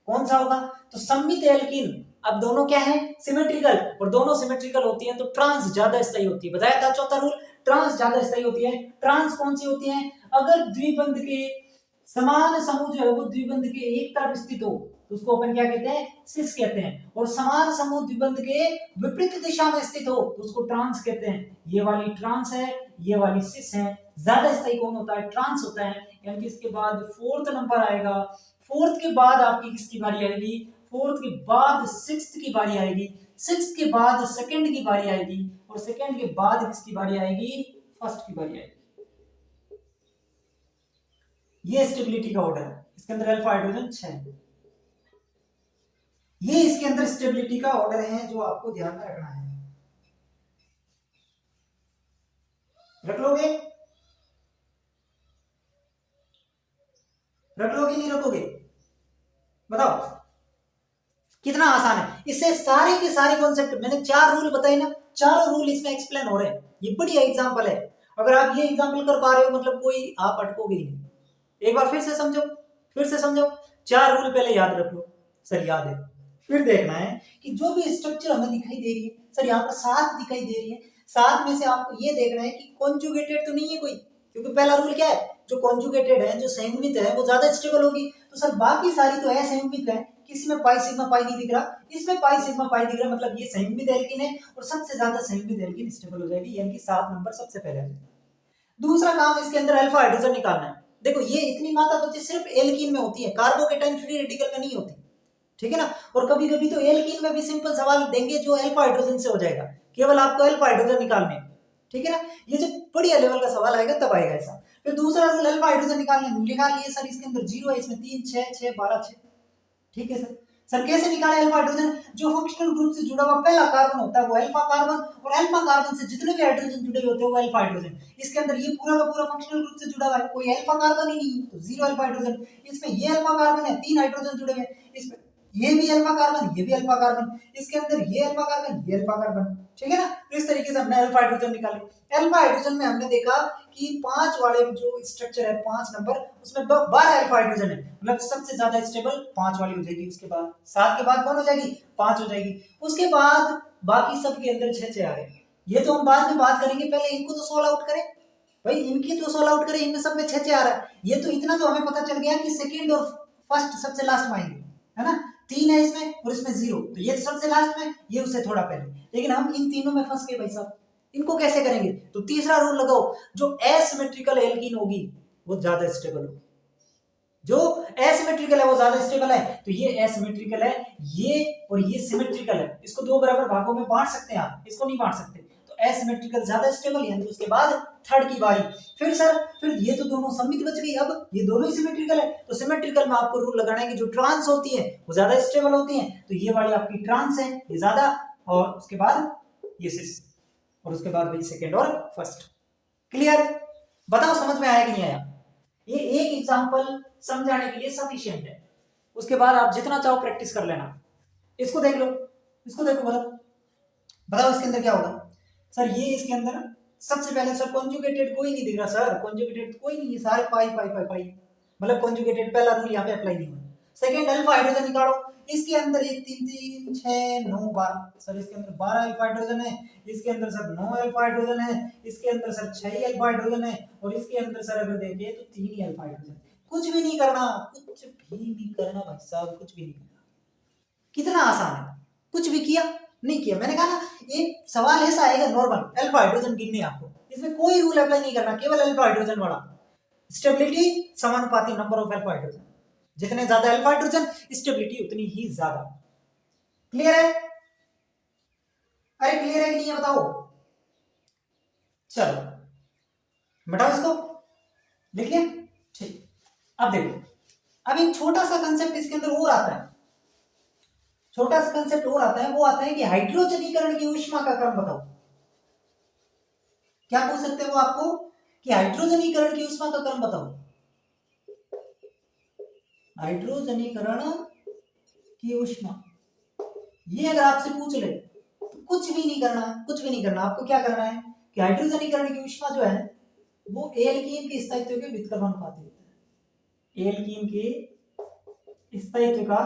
कौन सा होगा, तो सममित एल्कीन, अब दोनों क्या है सिमेट्रिकल, और दोनों सिमेट्रिकल होती हैं तो ट्रांस ज्यादा स्थायी होती है, बताया था चौथा रूल, ट्रांस ज्यादा स्थायी होती है। ट्रांस कौन सी होती है, अगर द्विबंध के समान समूह जो है वो द्विबंध के एक तरफ स्थित हो तो उसको अपन क्या कहते हैं, सिस कहते हैं, और समान समूह द्विबंध के विपरीत दिशा में स्थित हो तो उसको ट्रांस कहते हैं। ये वाली ट्रांस है, ये वाली सिस है, ज्यादा स्थायी कौन होता है, ट्रांस होता है, यानी कि इसके बाद फोर्थ नंबर आएगा, फोर्थ के बाद आपकी किसकी बारी आएगी, फोर्थ के बाद सिक्स्थ की बारी आएगी, सिक्स्थ के बाद सेकंड की बारी आएगी, और सेकंड के बाद किसकी बारी आएगी, फर्स्ट की बारी आएगी। ये स्टेबिलिटी का ऑर्डर है, इसके अंदर अल्फा हाइड्रोजन 6, ये इसके अंदर स्टेबिलिटी का ऑर्डर है जो आपको ध्यान में रखना है। रख लोगे, रख लोगे नहीं रखोगे, बताओ कितना आसान है, इससे सारे के सारे कॉन्सेप्ट मैंने 4 रूल बताए ना, चारों रूल इसमें एक्सप्लेन हो रहे हैं, ये बढ़िया एग्जांपल है, अगर आप ये एग्जांपल कर पा रहे हो मतलब कोई आप अटकोगे ही नहीं। एक बार फिर से समझो, फिर से समझो, 4 रूल पहले याद रख लो, सर याद है, फिर देखना है कि जो भी स्ट्रक्चर हमें दिखाई दे रही है, सर यहाँ पर 7 दिखाई दे रही है, 7 में से आपको ये देखना है कि कॉन्जुगेटेड तो नहीं है कोई, क्योंकि पहला रूल क्या है, जो कॉन्जुगेटेड है, जो संयुग्मित है वो ज्यादा स्टेबल होगी, तो सर बाकी सारी तो असंयुग्मित है, किसी में पाई सिग्मा पाई नहीं दिख रहा, इसमें पाई सिग्मा पाई दिख रहा, मतलब ये संयुग्मित एल्कीन है, और सबसे ज्यादा संयुग्मित एल्कीन स्टेबल हो जाएगी, यानी कि 7 नंबर सबसे पहले आ जाएगा। दूसरा काम इसके अंदर अल्फा हाइड्रोजन निकालना है, देखो ये इतनी मात्रा बच्चे सिर्फ एल्कीन में होती है, कार्बोकेटाइन फ्री रेडिकल में नहीं होती, ठीक है ना, और कभी कभी तो एल्कीन में भी सिंपल सवाल देंगे जो अल्फा हाइड्रोजन से हो जाएगा, केवल आपको अल्फा हाइड्रोजन निकालने, ठीक है ना, ये जब बढ़िया लेवल का सवाल आएगा तब आएगा ऐसा। फिर दूसरा रूल अल्फा हाइड्रोजन निकालने, निकाल लिए सर, इसके अंदर 0 है, इसमें 3 6 6 12 6, ठीक है सर, सर कैसे निकाले अल्फा हाइड्रोजन, जो फंक्शनल ग्रुप से जुड़ा हुआ पहला कार्बन होता है वो अल्फा कार्बन, और अल्फा कार्बन से जितने भी हाइड्रोजन जुड़े होते हैं वो अल्फा हाइड्रोजन, इसके अंदर ये पूरा का पूरा फंक्शनल ग्रुप से जुड़ा हुआ है, कोई अल्फा कार्बन ही नहीं है तो 0 अल्फा हाइड्रोजन, इसमें ये अल्फा कार्बन है, 3 हाइड्रोजन जुड़े हुए हैं, इसमें ये भी अल्फा कार्बन, ये भी अल्फा कार्बन, इसके अंदर ये अल्फा कार्बन, ये अल्फा कार्बन, ठीक है ना, तो इस तरीके से हमने अल्फा हाइड्रोजन निकाले। अल्फा हाइड्रोजन में हमने देखा कि 5 वाले जो स्ट्रक्चर है 5 नंबर, उसमें 12 अल्फा हाइड्रोजन है, मतलब सबसे ज्यादा स्टेबल 5 वाली हो जाएगी, उसके बाद 7 के बाद कौन हो जाएगी, 5 हो जाएगी, उसके बाद बाकी सब के अंदर 6 6 आ रहे हैं, ये तो हम बाद में बात करेंगे, पहले इनको तो सोल्व आउट करें भाई, इनकी तो सोल्व आउट करें, इनमें सब में 6 6 आ रहा है, ये तो इतना तो हमें पता चल गया कि सेकंड और फर्स्ट सबसे लास्ट में आएंगे, है ना, 3 है इसमें और इसमें 0, तो ये सबसे लास्ट में, ये उससे थोड़ा पहले, लेकिन हम इन तीनों में फंस गए भाई साहब, इनको कैसे करेंगे, तो तीसरा रूल लगाओ, जो एसिमेट्रिकल एल्कीन होगी वो ज्यादा स्टेबल होगी, जो एसिमेट्रिकल है वो ज्यादा स्टेबल है, तो ये एसिमेट्रिकल है, ये और ये सिमेट्रिकल है, इसको दो बराबर भागों में बांट सकते हैं आप, इसको नहीं बांट सकते, तो एसिमेट्रिकल ज्यादा स्टेबल, यानी उसके बाद थर्ड की बारी, फिर सर फिर ये तो दोनों सममित बच गई, अब ये दोनों ही सिमेट्रिकल है, तो सिमेट्रिकल में आपको रूल लगाना है कि जो ट्रांस होती है वो ज्यादा स्टेबल होती है, तो ये वाली आपकी ट्रांस है, ये ज्यादा, और उसके बाद ये सिस, और उसके बाद वही सेकेंड और फर्स्ट। क्लियर, बताओ समझ में आया कि नहीं आया, ये एक एग्जांपल समझाने के लिए सफिशिएंट है, उसके बाद आप जितना चाहो प्रैक्टिस कर लेना। इसको देख लो, इसको देखो, बताओ बताओ इसके अंदर क्या होगा, सर ये इसके अंदर सबसे पहले सर कॉन्जुगेटेड कोई नहीं दिख रहा, सर कॉन्जुगेटेड कोई नहीं है, सारे पाई पाई पाई पाई, मतलब कॉन्जुगेटेड पहला रूल यहाँ पे अप्लाई नहीं हुआ। सेकंड अल्फा हाइड्रोजन निकालो, इसके अंदर 1 3 3 6 9 12, सर इसके अंदर 12 अल्फा हाइड्रोजन है, इसके अंदर सर 9 अल्फा हाइड्रोजन है, इसके अंदर सर 6 अल्फा हाइड्रोजन है, और इसके अंदर सर अगर देखें तो 3 ही अल्फा हाइड्रोजन, कुछ भी नहीं करना, कुछ भी नहीं करना भाई साहब, कुछ भी नहीं करना, कितना आसान है, कुछ भी किया नहीं किया, मैंने कहा ना एक सवाल ऐसा आएगा नॉर्मल, अल्फा हाइड्रोजन गिनने आपको, इसमें कोई रूल अप्लाई नहीं करना, केवल अल्फा हाइड्रोजन वाला, स्टेबिलिटी समानुपाती नंबर ऑफ अल्फा हाइड्रोजन, जितने ज्यादा अल्फा हाइड्रोजन स्टेबिलिटी उतनी ही ज्यादा। क्लियर है, अरे क्लियर है कि नहीं है बताओ, चलो बताओ इसको, लिख लिया, ठीक, अब देखो, अब एक छोटा सा कंसेप्ट इसके अंदर और आता है, छोटा सा कंसेप्ट और आता है, वो आता है कि हाइड्रोजनीकरण की ऊष्मा का क्रम बताओ, क्या पूछ सकते हैं वो आपको कि हाइड्रोजनीकरण की ऊष्मा का क्रम बताओ, हाइड्रोजनीकरण की ऊष्मा, ये अगर आपसे पूछ ले तो कुछ भी नहीं करना, कुछ भी नहीं करना। आपको क्या करना है कि हाइड्रोजनीकरण की ऊष्मा जो है वो एल्कीन के स्थायित्व के व्युत्क्रमानुपाती होता है। एल्कीन के स्थायित्व का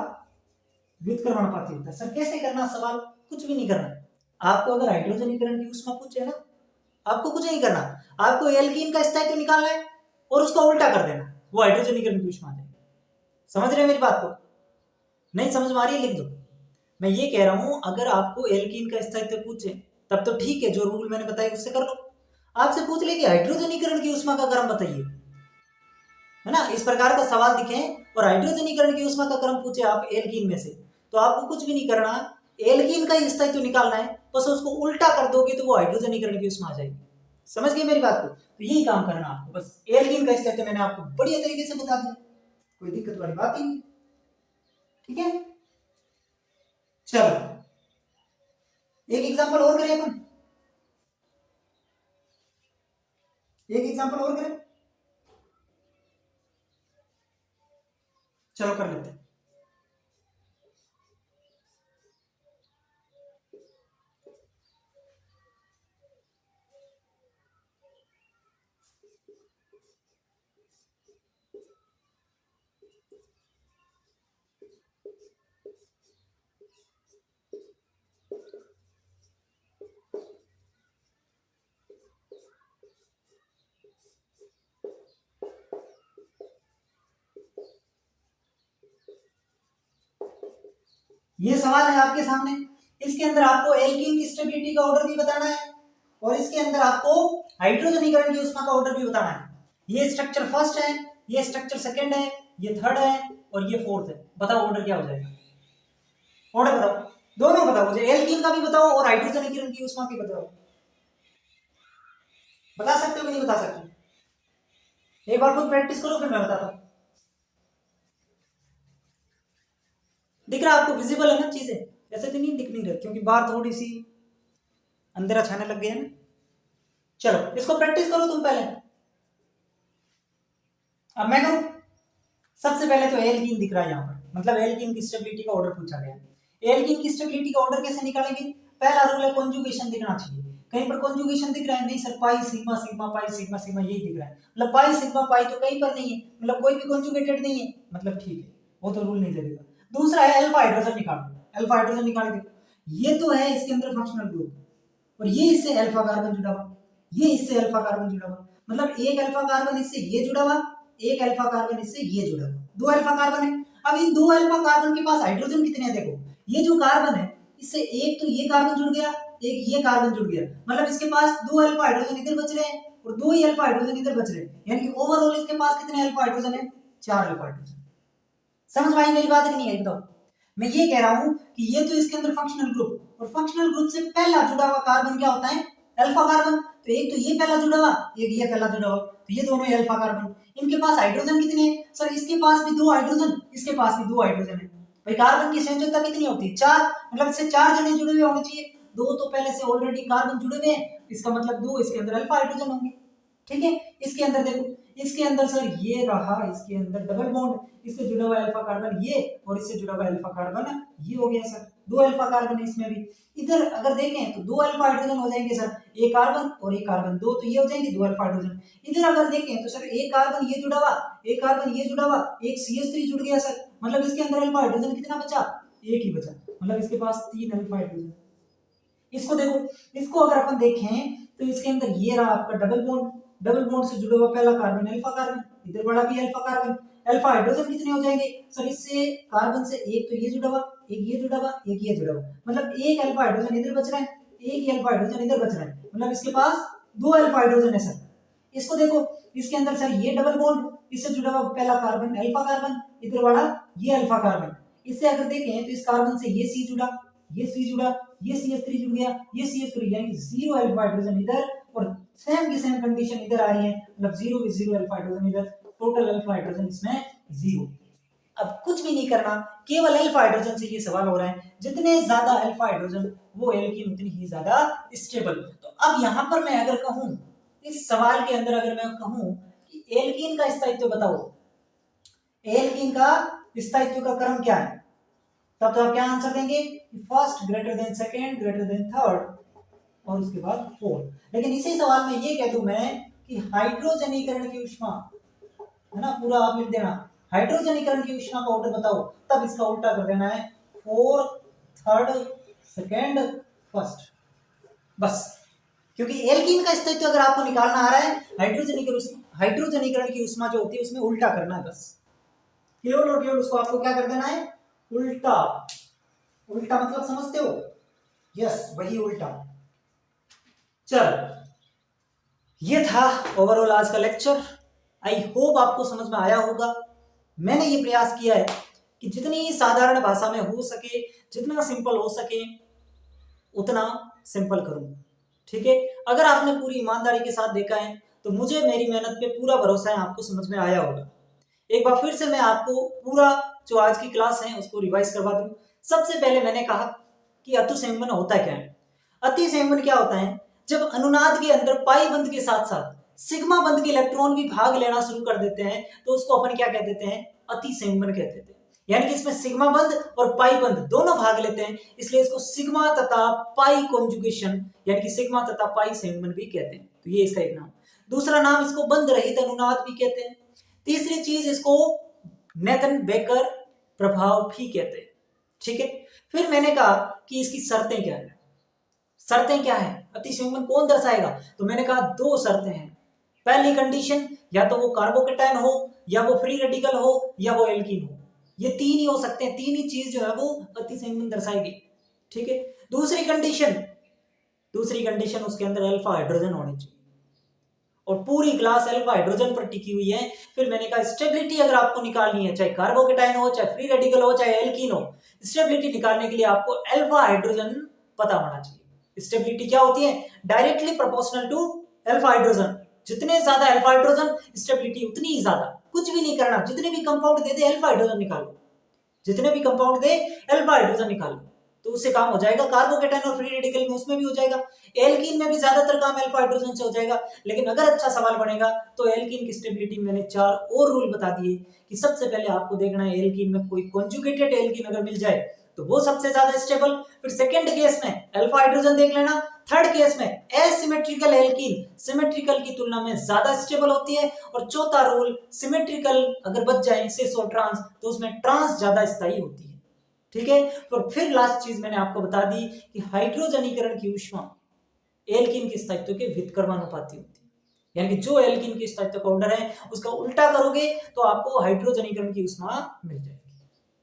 व्युत्क्रमानुपाती होता है। सर कैसे करना सवाल? कुछ भी नहीं करना। आपको अगर हाइड्रोजनीकरण की ऊष्मा पूछे ना, आपको कुछ नहीं करना, आपको एल्कीन का स्थायित्व निकालना है और उसका उल्टा कर देना, वो हाइड्रोजनीकरण की ऊष्मा आ जाएगी। समझ रहे हैं मेरी बात को? नहीं समझ में आ रही है लिख दो। मैं ये कह रहा हूं अगर आपको एल्कीन का स्थायित्व पूछे तब तो ठीक है, जो रूल मैंने बताया उससे कर लो। आपसे पूछ ले कि हाइड्रोजनीकरण की ऊष्मा का क्रम बताइए, है ना, इस प्रकार का सवाल दिखे और हाइड्रोजनीकरण की ऊष्मा का क्रम पूछे आप एल्कीन में से, तो आपको कुछ भी नहीं करना, एल्कीन का स्थायित्व निकालना है, बस उसको उल्टा कर दोगे तो वो हाइड्रोजनीकरण की ऊष्मा आ जाएगी। समझ गए मेरी बात को? तो यही काम करना आपको, बस एल्कीन का स्थायित्व मैंने आपको बढ़िया तरीके से बता दिया, कोई दिक्कत वाली बात ही नहीं। ठीक है, चलो एक एग्जांपल और करें अपन, एक एग्जांपल और करें, चलो कर लेते हैं। ये सवाल है आपके सामने, इसके अंदर आपको एल्कीन की स्टेबिलिटी का ऑर्डर भी बताना है और इसके अंदर आपको हाइड्रोजनीकरण की ऊष्मा का ऑर्डर भी बताना है। ये स्ट्रक्चर फर्स्ट है, ये स्ट्रक्चर सेकंड है, ये थर्ड है और ये फोर्थ है। बताओ ऑर्डर क्या हो जाएगा? ऑर्डर बताओ, दोनों बताओ मुझे, एल्कीन का भी बताओ और हाइड्रोजनीकरण की ऊष्मा की बताओ। बता सकते हो कि नहीं बता सकते? एक बार खुद प्रैक्टिस करो फिर मैं बताता हूँ। दिख रहा है आपको? विजिबल है ना चीजें? ऐसे तो नहीं दिख नहीं रही क्योंकि बाहर थोड़ी सी अंधेरा छाने लग गया है ना। चलो इसको प्रैक्टिस करो तुम पहले, अब मैं करूं। सबसे पहले तो एल्कीन दिख रहा है यहाँ पर, मतलब एल्कीन की स्टेबिलिटी का ऑर्डर पूछा गया। एल्कीन की स्टेबिलिटी का ऑर्डर कैसे निकालेंगे? पहला रूल है कॉन्जुगेशन दिखना चाहिए। कहीं पर कॉन्जुगेशन दिख रहा है? नहीं sir, pi sigma sigma pi sigma sigma यही दिख रहा है, मतलब पाई सिग्मा पाई तो कहीं पर नहीं है, मतलब कोई भी कॉन्जुगेटेड नहीं है, मतलब ठीक है, वो तो रूल नहीं लगेगा। दूसरा है अल्फा हाइड्रोजन निकालो, अल्फा हाइड्रोजन निकाल के, ये तो है इसके अंदर फंक्शनल ग्रुप और ये इससे अल्फा कार्बन जुड़ा हुआ, ये इससे अल्फा कार्बन जुड़ा हुआ, मतलब एक अल्फा कार्बन इससे ये जुड़ा हुआ, एक अल्फा कार्बन इससे ये जुड़ा हुआ, दो अल्फा कार्बन है। अब इन दो अल्फा कार्बन के पास हाइड्रोजन कितने हैं? देखो ये जो कार्बन है इससे एक तो ये कार्बन जुड़ गया, एक ये कार्बन जुड़ गया, मतलब इसके पास दो अल्फा हाइड्रोजन इधर बच रहे हैं और दो ही अल्फा हाइड्रोजन इधर बच रहे हैं, यानी कि ओवरऑल इसके पास कितने अल्फा हाइड्रोजन है? चार अल्फा हाइड्रोजन। समझ में आई मेरी बात कि नहीं आई बताओ? मैं ये कह रहा हूं कि ये तो इसके अंदर फंक्शनल ग्रुप, और फंक्शनल ग्रुप से पहला जुड़ा हुआ कार्बन क्या होता है? Alpha carbon. तो एक तो ये पहला जुड़ा हुआ, एक ये पहला जुड़ा हुआ, तो ये दोनों ही अल्फा कार्बन। इनके पास हाइड्रोजन कितने हैं? सर इसके पास भी दो हाइड्रोजन, इसके पास भी दो हाइड्रोजन है। भाई कार्बन की संयोजकता कितनी होती है? चार, मतलब इससे चार जने जुड़े हुए होने चाहिए, दो तो पहले से ऑलरेडी कार्बन जुड़े हुए हैं, इसका मतलब दो इसके अंदर अल्फा हाइड्रोजन होंगे। ठीक है, इसके अंदर देखो, इसके अंदर सर ये रहा, इसके अंदर डबल बॉन्ड, इससे जुड़ा हुआ अल्फा कार्बन ये और इससे जुड़ा हुआ अल्फा कार्बन ये हो गया सर, दो अल्फा कार्बन है इसमें भी। इधर अगर देखें तो दो अल्फा हाइड्रोजन हो जाएंगे सर, एक कार्बन और एक कार्बन, दो तो ये हो जाएंगे, दो अल्फा हाइड्रोजन। इधर अगर देखें तो सर एक कार्बन ये जुड़ा हुआ, एक कार्बन ये जुड़ा हुआ, एक CH3 जुड़ गया सर, मतलब इसके अंदर अल्फा हाइड्रोजन कितना बचा? एक ही बचा, मतलब इसके पास तीन अल्फा हाइड्रोजन। इसको देखो, इसको अगर अपन देखें तो इसके अंदर ये रहा आपका डबल बॉन्ड, डबल बॉन्ड से जुड़ा हुआ पहला कार्बन अल्फा कार्बन, इधर बड़ा भी अल्फा कार्बन। अल्फा हाइड्रोजन कितने हो जाएंगे सर? इससे कार्बन से एक तो ये जुड़ा हुआ, एक ये जुड़ा हुआ, एक ये जुड़ा हुआ, मतलब एक अल्फा हाइड्रोजन इधर बच रहा है, एक ही अल्फा हाइड्रोजन इधर बच रहा है, मतलब इसके पास दो अल्फा हाइड्रोजन है सर। इसको देखो, इसके अंदर सर ये डबल बॉन्ड, इससे जुड़ा हुआ पहला कार्बन अल्फा कार्बन, इधर बड़ा ये अल्फा कार्बन। इससे अगर देखें तो इस कार्बन से ये C जुड़ा, ये C जुड़ा, ये CH3 जुड़ गया, ये CH3, यानी जीरो अल्फा हाइड्रोजन इधर और सेम की सेम कंडीशन इधर आ रही है, मतलब जीरो की जीरो अल्फा हाइड्रोजन इधर, टोटल अल्फा हाइड्रोजन इसमें जीरो। अब कुछ भी नहीं करना, केवल अल्फा हाइड्रोजन से ये सवाल हो रहा है, जितने ज्यादा अल्फा हाइड्रोजन वो एल्कीन उतनी ही ज्यादा स्टेबल। तो अब यहां पर मैं अगर कहूं, इस सवाल के अंदर अगर मैं कहूं कि एल्कीन का स्थायित्व बताओ, एल्कीन का स्थायित्व का क्रम क्या है, तब तो आप क्या आंसर देंगे, first greater than second greater than third और उसके बाद फोर्थ। लेकिन इसी सवाल में ये कह दूं मैं कि हाइड्रोजनीकरण की उष्मा है ना, पूरा आप लिख देना, हाइड्रोजनीकरण की उष्मा का ऑर्डर बताओ, तब इसका उल्टा कर देना है, फोर्थ थर्ड सेकेंड फर्स्ट, बस। क्योंकि एल्कीन का स्थायित्व अगर आपको निकालना आ रहा है, हाइड्रोजनीकरण की उष्मा जो होती है उसमें उल्टा करना है, बस केवल और केवल उसको आपको क्या कर देना है, उल्टा। उल्टा मतलब समझते हो, यस वही उल्टा। चल, ये था ओवरऑल आज का लेक्चर। आई होप आपको समझ में आया होगा। मैंने ये प्रयास किया है कि जितनी साधारण भाषा में हो सके, जितना सिंपल हो सके उतना सिंपल करूं, ठीक है। अगर आपने पूरी ईमानदारी के साथ देखा है तो मुझे मेरी मेहनत पे पूरा भरोसा है, आपको समझ में आया होगा। एक बार फिर से मैं आपको पूरा जो आज की क्लास है उसको रिवाइज करवा दूं। सबसे पहले मैंने कहा कि अति संयुग्मन होता क्या है। अति संयुग्मन क्या होता है, जब अनुनाद के अंदर पाई बंध के साथ साथ सिग्मा बंध के इलेक्ट्रॉन भी भाग लेना शुरू कर देते हैं तो उसको अपन क्या कह देते हैं, अति संयुग्मन कहते हैं। यानी कि इसमें सिग्मा बंध और पाई बंध दोनों भाग लेते हैं, इसलिए इसको सिग्मा तथा पाई कॉन्जुगेशन यानी कि सिग्मा तथा पाई संयुग्मन भी कहते हैं। तो ये इसका एक नाम। दूसरा नाम इसको बंध रहित अनुनाद भी कहते हैं। तीसरी चीज इसको नेथन बेकर प्रभाव भी कहते हैं, ठीक है। फिर मैंने कहा कि इसकी शर्तें क्या है, शर्तें क्या है, अति संयुग्मन कौन दर्शाएगा, तो मैंने कहा दो शर्तें हैं। पहली कंडीशन, या तो वो कार्बोकेटायन हो, या वो फ्री रेडिकल हो, या वो एल्कीन हो, ये तीन ही हो सकते हैं, तीन ही चीज जो है वो अति संयुग्मन दर्शाएगी, ठीक है। दूसरी कंडीशन उसके अंदर अल्फा हाइड्रोजन होनी चाहिए और पूरी क्लास अल्फा हाइड्रोजन पर टिकी हुई है। फिर मैंने कहा स्टेबिलिटी अगर आपको निकालनी है, चाहे कार्बोकेटायन हो, चाहे फ्री रेडिकल हो, चाहे एल्कीन हो, स्टेबिलिटी निकालने के लिए आपको अल्फा हाइड्रोजन पता होना चाहिए। स्टेबिलिटी क्या होती है, directly proportional to alpha hydrogen. जितने ज्यादा अल्फा हाइड्रोजन स्टेबिलिटी उतनी ही ज्यादा। कुछ भी नहीं करना, जितने भी कंपाउंड दे दे अल्फा हाइड्रोजन निकालो, जितने भी कंपाउंड दे अल्फा हाइड्रोजन निकालो, तो उससे काम हो जाएगा। कार्बोकेटायन और फ्री रेडिकल में उसमें भी हो जाएगा, एल्कीन में भी ज्यादातर काम अल्फा हाइड्रोजन से हो जाएगा। लेकिन अगर अच्छा सवाल बनेगा तो एल्कीन की स्टेबिलिटी मैंने 4 और रूल बता दिए कि सबसे पहले आपको देखना है एल्कीन में कोई कॉन्जुगेटेड एल्कीन अगर मिल जाए तो वो सबसे ज्यादा स्टेबल। फिर सेकंड केस में अल्फा हाइड्रोजन देख लेना। थर्ड केस में एसिमेट्रिकल एल्कीन सिमेट्रिकल की तुलना में ज्यादा स्टेबल होती है। और चौथा रूल, सिमेट्रिकल अगर बच जाए सिस और ट्रांस तो उसमें ट्रांस ज्यादा स्थायी होती है, ठीक है। तो फिर लास्ट चीज मैंने आपको बता दी कि हाइड्रोजनीकरण की उष्मा एल्कीन के स्थायित्व के व्युत्क्रमानुपाती होती है। यानी कि जो एल्कीन के स्थायित्व का ऑर्डर है उसका उल्टा करोगे तो आपको हाइड्रोजनीकरण की उष्मा मिल जाएगी,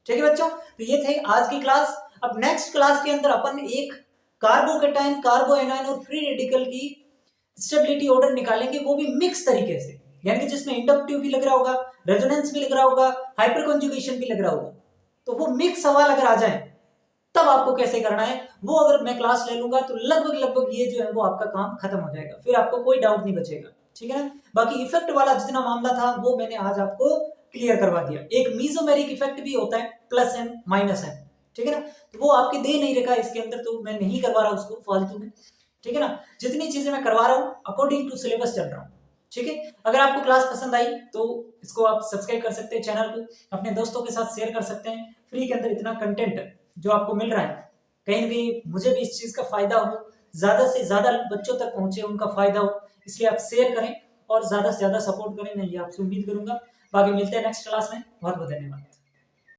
ठीक है बच्चों। तो ये थे आज की क्लास। अब नेक्स्ट क्लास के अंदर अपन एक कार्बोकेटायन, कार्बोएनायन और फ्री रेडिकल की स्टेबिलिटी ऑर्डर निकालेंगे, वो भी मिक्स तरीके से, यानी कि जिसमें इंडक्टिव भी लग रहा होगा, रेजोनेंस भी लग रहा होगा, हाइपर कॉन्जुगेशन भी लग रहा होगा। तो वो मिक्स सवाल अगर आ जाए तब आपको कैसे करना है वो अगर मैं क्लास ले लूंगा तो लगभग ये जो है वो आपका काम खत्म हो जाएगा, फिर आपको कोई डाउट नहीं बचेगा, ठीक है ना। बाकी इफेक्ट वाला जितना मामला था वो मैंने आज आपको क्लियर करवा दिया। एक मीजोमेरिक इफेक्ट भी होता है, प्लस एन माइनस एन, ठीक है ना। तो वो आपके दे नहीं रखा इसके अंदर, तो मैं नहीं करवा रहा उसको फालतू में, ठीक है ना। जितनी चीजें मैं करवा रहा हूँ अकॉर्डिंग टू सिलेबस चल रहा हूँ, ठीक है। अगर आपको क्लास पसंद आई तो इसको आप सब्सक्राइब कर सकते हैं, चैनल को अपने दोस्तों के साथ शेयर कर सकते हैं। फ्री के अंदर इतना कंटेंट जो आपको मिल रहा है, कहीं ना कहीं मुझे भी इस चीज का फायदा हो, ज्यादा से ज्यादा बच्चों तक पहुंचे, उनका फायदा हो, इसलिए आप शेयर करें और ज्यादा से ज्यादा सपोर्ट करें, मैं ये आपसे उम्मीद करूंगा। बाकी मिलते हैं नेक्स्ट क्लास में, बहुत बहुत धन्यवाद।